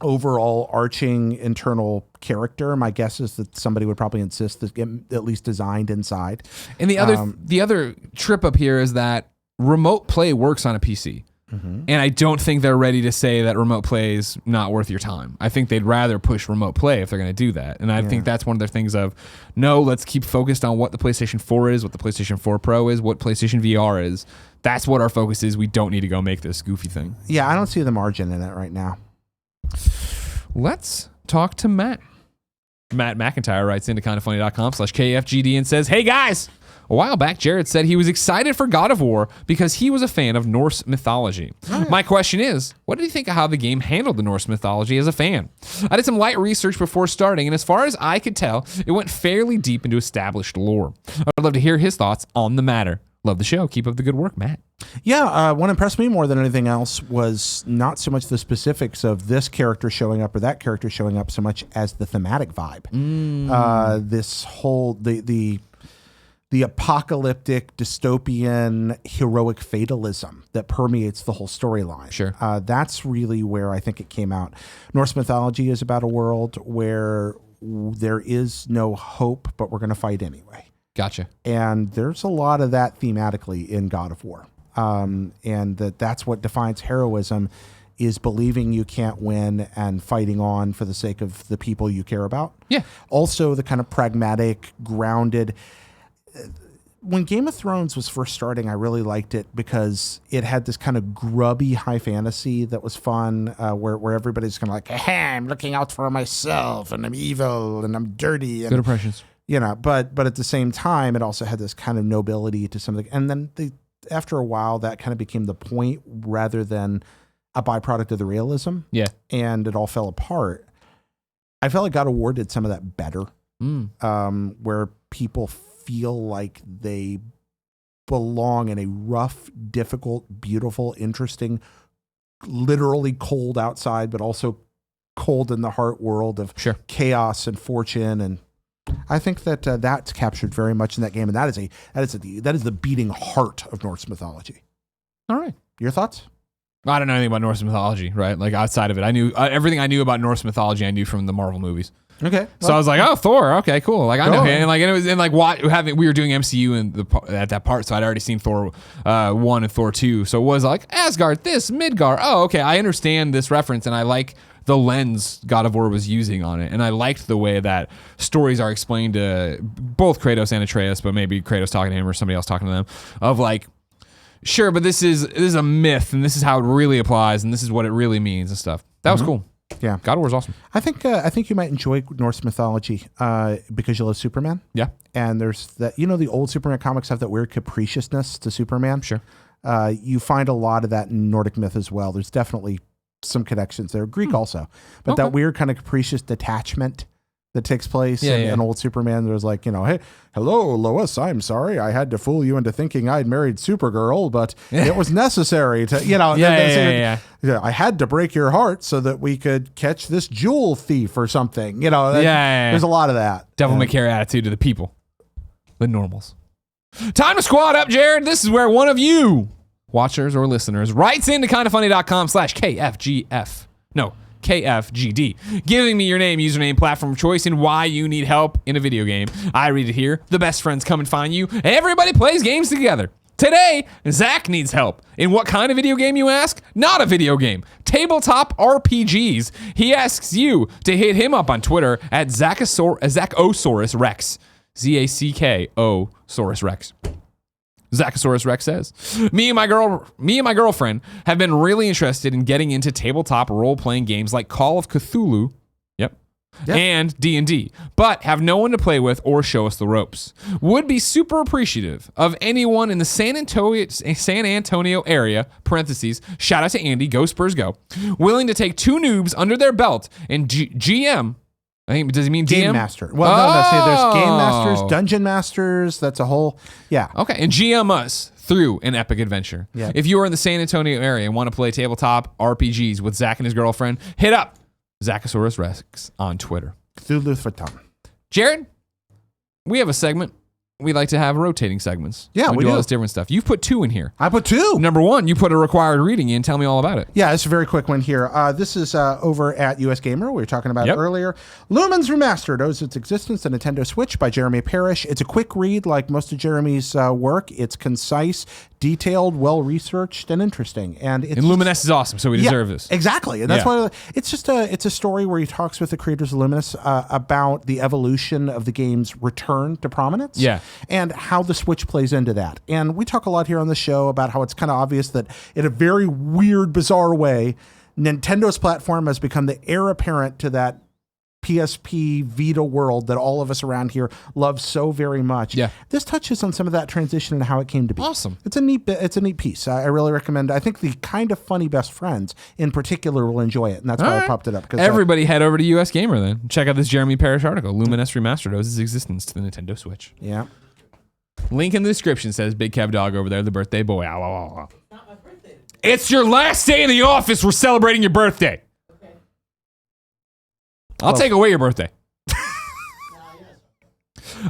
[SPEAKER 2] overall arching internal character, my guess is that somebody would probably insist that get at least designed inside.
[SPEAKER 1] And the other trip up here is that remote play works on a PC. And I don't think they're ready to say that remote play is not worth your time. I think they'd rather push remote play if they're going to do that. And I think that's one of their things of, no, let's keep focused on what the PlayStation 4 is, what the PlayStation 4 Pro is, what PlayStation VR is. That's what our focus is. We don't need to go make this goofy thing.
[SPEAKER 2] Yeah, I don't see the margin in it right now.
[SPEAKER 1] Let's talk to Matt. Matt McIntyre writes into kindafunny.com/KFGD and says, hey guys, a while back, Jared said he was excited for God of War because he was a fan of Norse mythology. My question is, what did you think of how the game handled the Norse mythology as a fan? I did some light research before starting, and as far as I could tell, it went fairly deep into established lore. I'd love to hear his thoughts on the matter. Love the show. Keep up the good work, Matt.
[SPEAKER 2] Yeah, what impressed me more than anything else was not so much the specifics of this character showing up or that character showing up so much as the thematic vibe. This whole, the apocalyptic, dystopian, heroic fatalism that permeates the whole storyline.
[SPEAKER 1] Sure.
[SPEAKER 2] That's really where I think it came out. Norse mythology is about a world where there is no hope, but we're going to fight anyway.
[SPEAKER 1] Gotcha.
[SPEAKER 2] And there's a lot of that thematically in God of War. And that's what defines heroism, is believing you can't win and fighting on for the sake of the people you care about.
[SPEAKER 1] Yeah.
[SPEAKER 2] Also the kind of pragmatic, grounded. When Game of Thrones was first starting, I really liked it because it had this kind of grubby high fantasy that was fun, where everybody's kind of like, hey, I'm looking out for myself and I'm evil and I'm dirty. And,
[SPEAKER 1] Good impressions.
[SPEAKER 2] you know, but at the same time, it also had this kind of nobility to something. And then after a while, that kind of became the point rather than a byproduct of the realism.
[SPEAKER 1] Yeah.
[SPEAKER 2] And it all fell apart. I felt like God of War did some of that better, where people feel like they belong in a rough, difficult, beautiful, interesting, literally cold outside, but also cold in the heart world of chaos and fortune. And I think that that's captured very much in that game, and that is the beating heart of Norse mythology.
[SPEAKER 1] All right,
[SPEAKER 2] your thoughts?
[SPEAKER 1] I don't know anything about Norse mythology, right? Like outside of it, I knew everything I knew about Norse mythology. I knew from the Marvel movies.
[SPEAKER 2] Okay,
[SPEAKER 1] so I was like, oh, Thor. Okay, cool. Like I know him. And it was in like we were doing MCU at that part, so I'd already seen Thor 1 and Thor 2. So it was like Asgard, this Midgard. Oh, okay, I understand this reference, and I like the lens God of War was using on it. And I liked the way that stories are explained to both Kratos and Atreus, but maybe Kratos talking to him or somebody else talking to them, of like, sure, but this is a myth, and this is how it really applies, and this is what it really means and stuff. That was cool.
[SPEAKER 2] Yeah,
[SPEAKER 1] God of War is awesome.
[SPEAKER 2] I think you might enjoy Norse mythology because you love Superman.
[SPEAKER 1] Yeah,
[SPEAKER 2] and there's that. You know, the old Superman comics have that weird capriciousness to Superman.
[SPEAKER 1] Sure,
[SPEAKER 2] you find a lot of that in Nordic myth as well. There's definitely some connections there. Greek also, but that weird kind of capricious detachment that takes place in old Superman. There's like, you know, hey, hello, Lois, I'm sorry I had to fool you into thinking I'd married Supergirl, but it was necessary to, you know, I had to break your heart so that we could catch this jewel thief or something, you know. There's a lot of that.
[SPEAKER 1] Devil may care attitude to the people, the normals. Time to squad up, Jared. This is where one of you watchers or listeners writes into kindafunny.com/KFGF. No, KFGD, giving me your name, username, platform of choice, and why you need help in a video game. I read it here. The best friends come and find you. Everybody plays games together. Today, Zach needs help. In what kind of video game, you ask? Not a video game. Tabletop RPGs. He asks you to hit him up on Twitter at Zachosaurus Rex. Zakosaurus Rex. Zachosaurus Rex says, me and my girlfriend have been really interested in getting into tabletop role-playing games like Call of Cthulhu, and D&D, but have no one to play with or show us the ropes. Would be super appreciative of anyone in the San Antonio area, parentheses, shout out to Andy, go Spurs go, willing to take 2 noobs under their belt and GM. I think, does he mean
[SPEAKER 2] Game
[SPEAKER 1] DM?
[SPEAKER 2] Master. Well, no, there's Game Masters, Dungeon Masters. That's a whole,
[SPEAKER 1] Okay, and GM us through an epic adventure.
[SPEAKER 2] Yeah.
[SPEAKER 1] If you are in the San Antonio area and want to play tabletop RPGs with Zach and his girlfriend, hit up Zachosaurus Rex on Twitter.
[SPEAKER 2] Cthulhu for Tom.
[SPEAKER 1] Jared, we have a segment. We like to have rotating segments.
[SPEAKER 2] Yeah, we
[SPEAKER 1] do all
[SPEAKER 2] do.
[SPEAKER 1] this different stuff. You've put 2 in here.
[SPEAKER 2] I put 2.
[SPEAKER 1] Number 1, you put a required reading in. Tell me all about it.
[SPEAKER 2] Yeah, it's a very quick one here. This is over at US Gamer. We were talking about it earlier. Lumens Remastered owes its existence to Nintendo Switch by Jeremy Parrish. It's a quick read like most of Jeremy's work. It's concise, detailed, well-researched, and interesting. And
[SPEAKER 1] Luminous is awesome, so we deserve this.
[SPEAKER 2] Exactly. And that's why it's just it's a story where he talks with the creators of Luminous about the evolution of the game's return to prominence.
[SPEAKER 1] Yeah.
[SPEAKER 2] And how the Switch plays into that. And we talk a lot here on the show about how it's kind of obvious that in a very weird, bizarre way, Nintendo's platform has become the heir apparent to that PSP Vita world that all of us around here love so very much.
[SPEAKER 1] Yeah.
[SPEAKER 2] This touches on some of that transition and how it came to be.
[SPEAKER 1] Awesome.
[SPEAKER 2] It's a neat piece. I really recommend. I think the Kind of Funny Best Friends in particular will enjoy it, and that's why I popped it up.
[SPEAKER 1] Everybody head over to US Gamer then. Check out this Jeremy Parrish article. Luminous Remastered owes its existence to the Nintendo Switch.
[SPEAKER 2] Yeah.
[SPEAKER 1] Link in the description says Big Kev Dog over there, the birthday boy. Ow, ow, ow, ow. Not my birthday. It's your last day in the office. We're celebrating your birthday. Okay. I'll take away your birthday.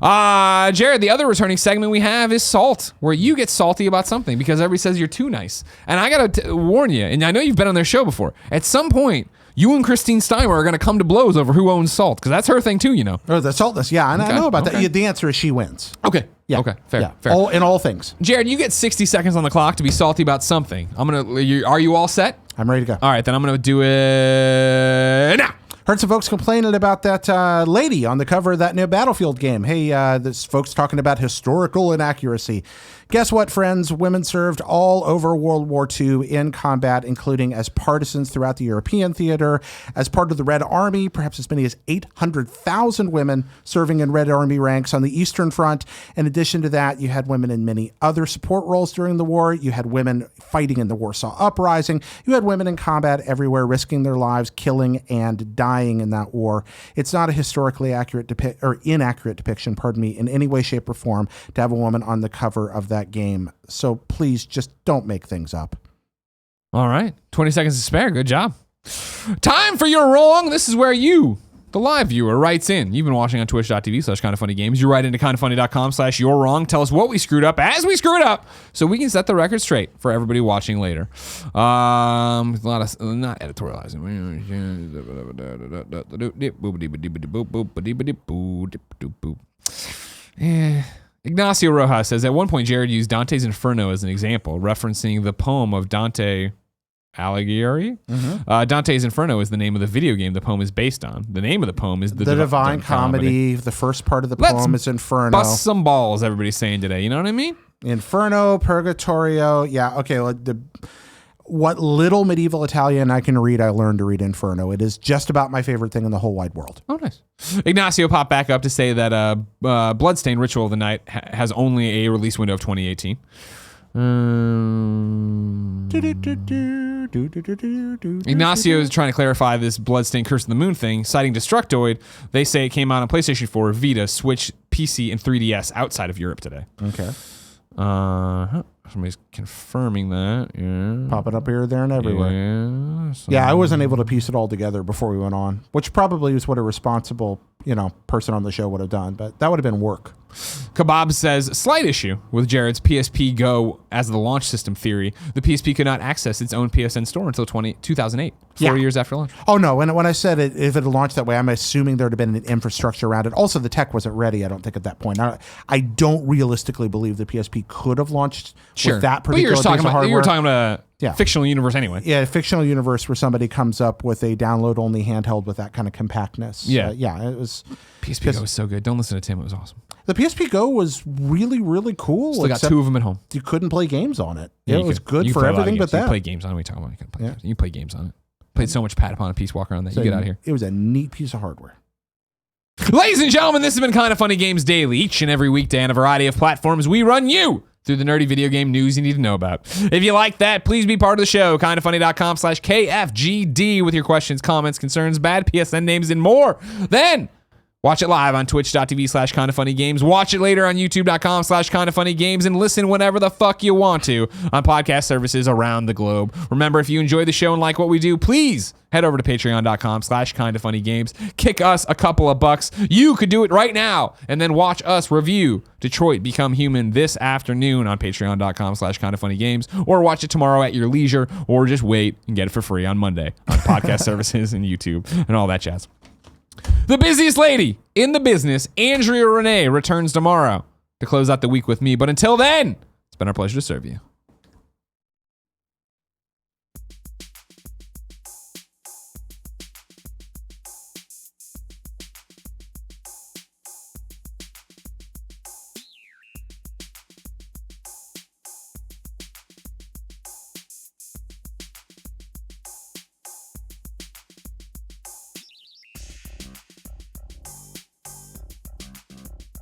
[SPEAKER 1] Jared, the other returning segment we have is Salt, where you get salty about something because everybody says you're too nice. And I got to warn you, and I know you've been on their show before, at some point, you and Christine Steimer are going to come to blows over who owns Salt, because that's her thing too, you know.
[SPEAKER 2] Oh, the saltness. Yeah, and I know about that. Yeah, the answer is she wins.
[SPEAKER 1] Okay.
[SPEAKER 2] Yeah.
[SPEAKER 1] Okay. Fair.
[SPEAKER 2] Yeah.
[SPEAKER 1] Fair.
[SPEAKER 2] In all things.
[SPEAKER 1] Jared, you get 60 seconds on the clock to be salty about something. Are you all set?
[SPEAKER 2] I'm ready to go.
[SPEAKER 1] All right, then I'm going to do it now.
[SPEAKER 2] Heard some folks complaining about that lady on the cover of that new Battlefield game. Hey, this folks talking about historical inaccuracy. Guess what, friends? Women served all over World War II in combat, including as partisans throughout the European theater. As part of the Red Army, perhaps as many as 800,000 women serving in Red Army ranks on the Eastern Front. In addition to that, you had women in many other support roles during the war. You had women fighting in the Warsaw Uprising. You had women in combat everywhere, risking their lives, killing and dying in that war. It's not a historically inaccurate depiction, in any way, shape, or form to have a woman on the cover of that game. So please just don't make things up.
[SPEAKER 1] All right. 20 seconds to spare. Good job. Time for You're Wrong. This is where you, the live viewer, writes in. You've been watching on twitch.tv/kindoffunnygames. You write into kindoffunny.com/you're wrong. Tell us what we screwed up as we screw it up so we can set the record straight for everybody watching later. A lot of, not editorializing. Ignacio Rojas says, at one point Jared used Dante's Inferno as an example, referencing the poem of Dante Alighieri. Mm-hmm. Dante's Inferno is the name of the video game the poem is based on. The name of the poem is the
[SPEAKER 2] Divine Comedy. The first part of the poem is Inferno.
[SPEAKER 1] Bust some balls, everybody's saying today. You know what I mean?
[SPEAKER 2] Inferno, Purgatorio. Yeah, okay. What little medieval Italian I can read, I learned to read Inferno. It is just about my favorite thing in the whole wide world.
[SPEAKER 1] Oh, nice. Ignacio popped back up to say that Bloodstained Ritual of the Night has only a release window of 2018. Ignacio is trying to clarify this Bloodstained Curse of the Moon thing, citing Destructoid. They say it came out on PlayStation 4, Vita, Switch, PC, and 3DS outside of Europe today.
[SPEAKER 2] Okay.
[SPEAKER 1] Somebody's confirming that. Yeah.
[SPEAKER 2] Popping up here, there, and everywhere.
[SPEAKER 1] Yeah.
[SPEAKER 2] Yeah, I wasn't able to piece it all together before we went on, which probably is what a responsible, person on the show would have done, but that would have been work.
[SPEAKER 1] Kebab says, slight issue with Jared's PSP Go as the launch system theory. The PSP could not access its own PSN store until 2008, 4 years after launch.
[SPEAKER 2] Oh, no. When I said if it had launched that way, I'm assuming there would have been an infrastructure around it. Also, the tech wasn't ready, I don't think, at that point. I don't realistically believe the PSP could have launched with that particular piece of hardware.
[SPEAKER 1] You were talking about a fictional universe anyway.
[SPEAKER 2] Yeah, a fictional universe where somebody comes up with a download-only handheld with that kind of compactness.
[SPEAKER 1] Yeah.
[SPEAKER 2] It was...
[SPEAKER 1] PSP Go was so good. Don't listen to Tim. It was awesome.
[SPEAKER 2] The PSP Go was really, really cool.
[SPEAKER 1] Still got 2 of them at home.
[SPEAKER 2] You couldn't play games on it. Yeah, it was good for everything but that.
[SPEAKER 1] You play games on it. We talk about it. You play games on it. Played so much pat upon a piece, walk around that. You get out of here.
[SPEAKER 2] It was a neat piece of hardware.
[SPEAKER 1] Ladies and gentlemen, this has been Kind of Funny Games Daily. Each and every weekday on a variety of platforms, we run you through the nerdy video game news you need to know about. If you like that, please be part of the show. kindoffunny.com/KFGD with your questions, comments, concerns, bad PSN names, and more. Then watch it live on twitch.tv/kindoffunnygames. Watch it later on youtube.com/kindoffunnygames and listen whenever the fuck you want to on podcast services around the globe. Remember, if you enjoy the show and like what we do, please head over to patreon.com/kindoffunnygames. Kick us a couple of bucks. You could do it right now and then watch us review Detroit Become Human this afternoon on patreon.com/kindoffunnygames, or watch it tomorrow at your leisure, or just wait and get it for free on Monday on podcast services and YouTube and all that jazz. The busiest lady in the business, Andrea Renee, returns tomorrow to close out the week with me. But until then, it's been our pleasure to serve you.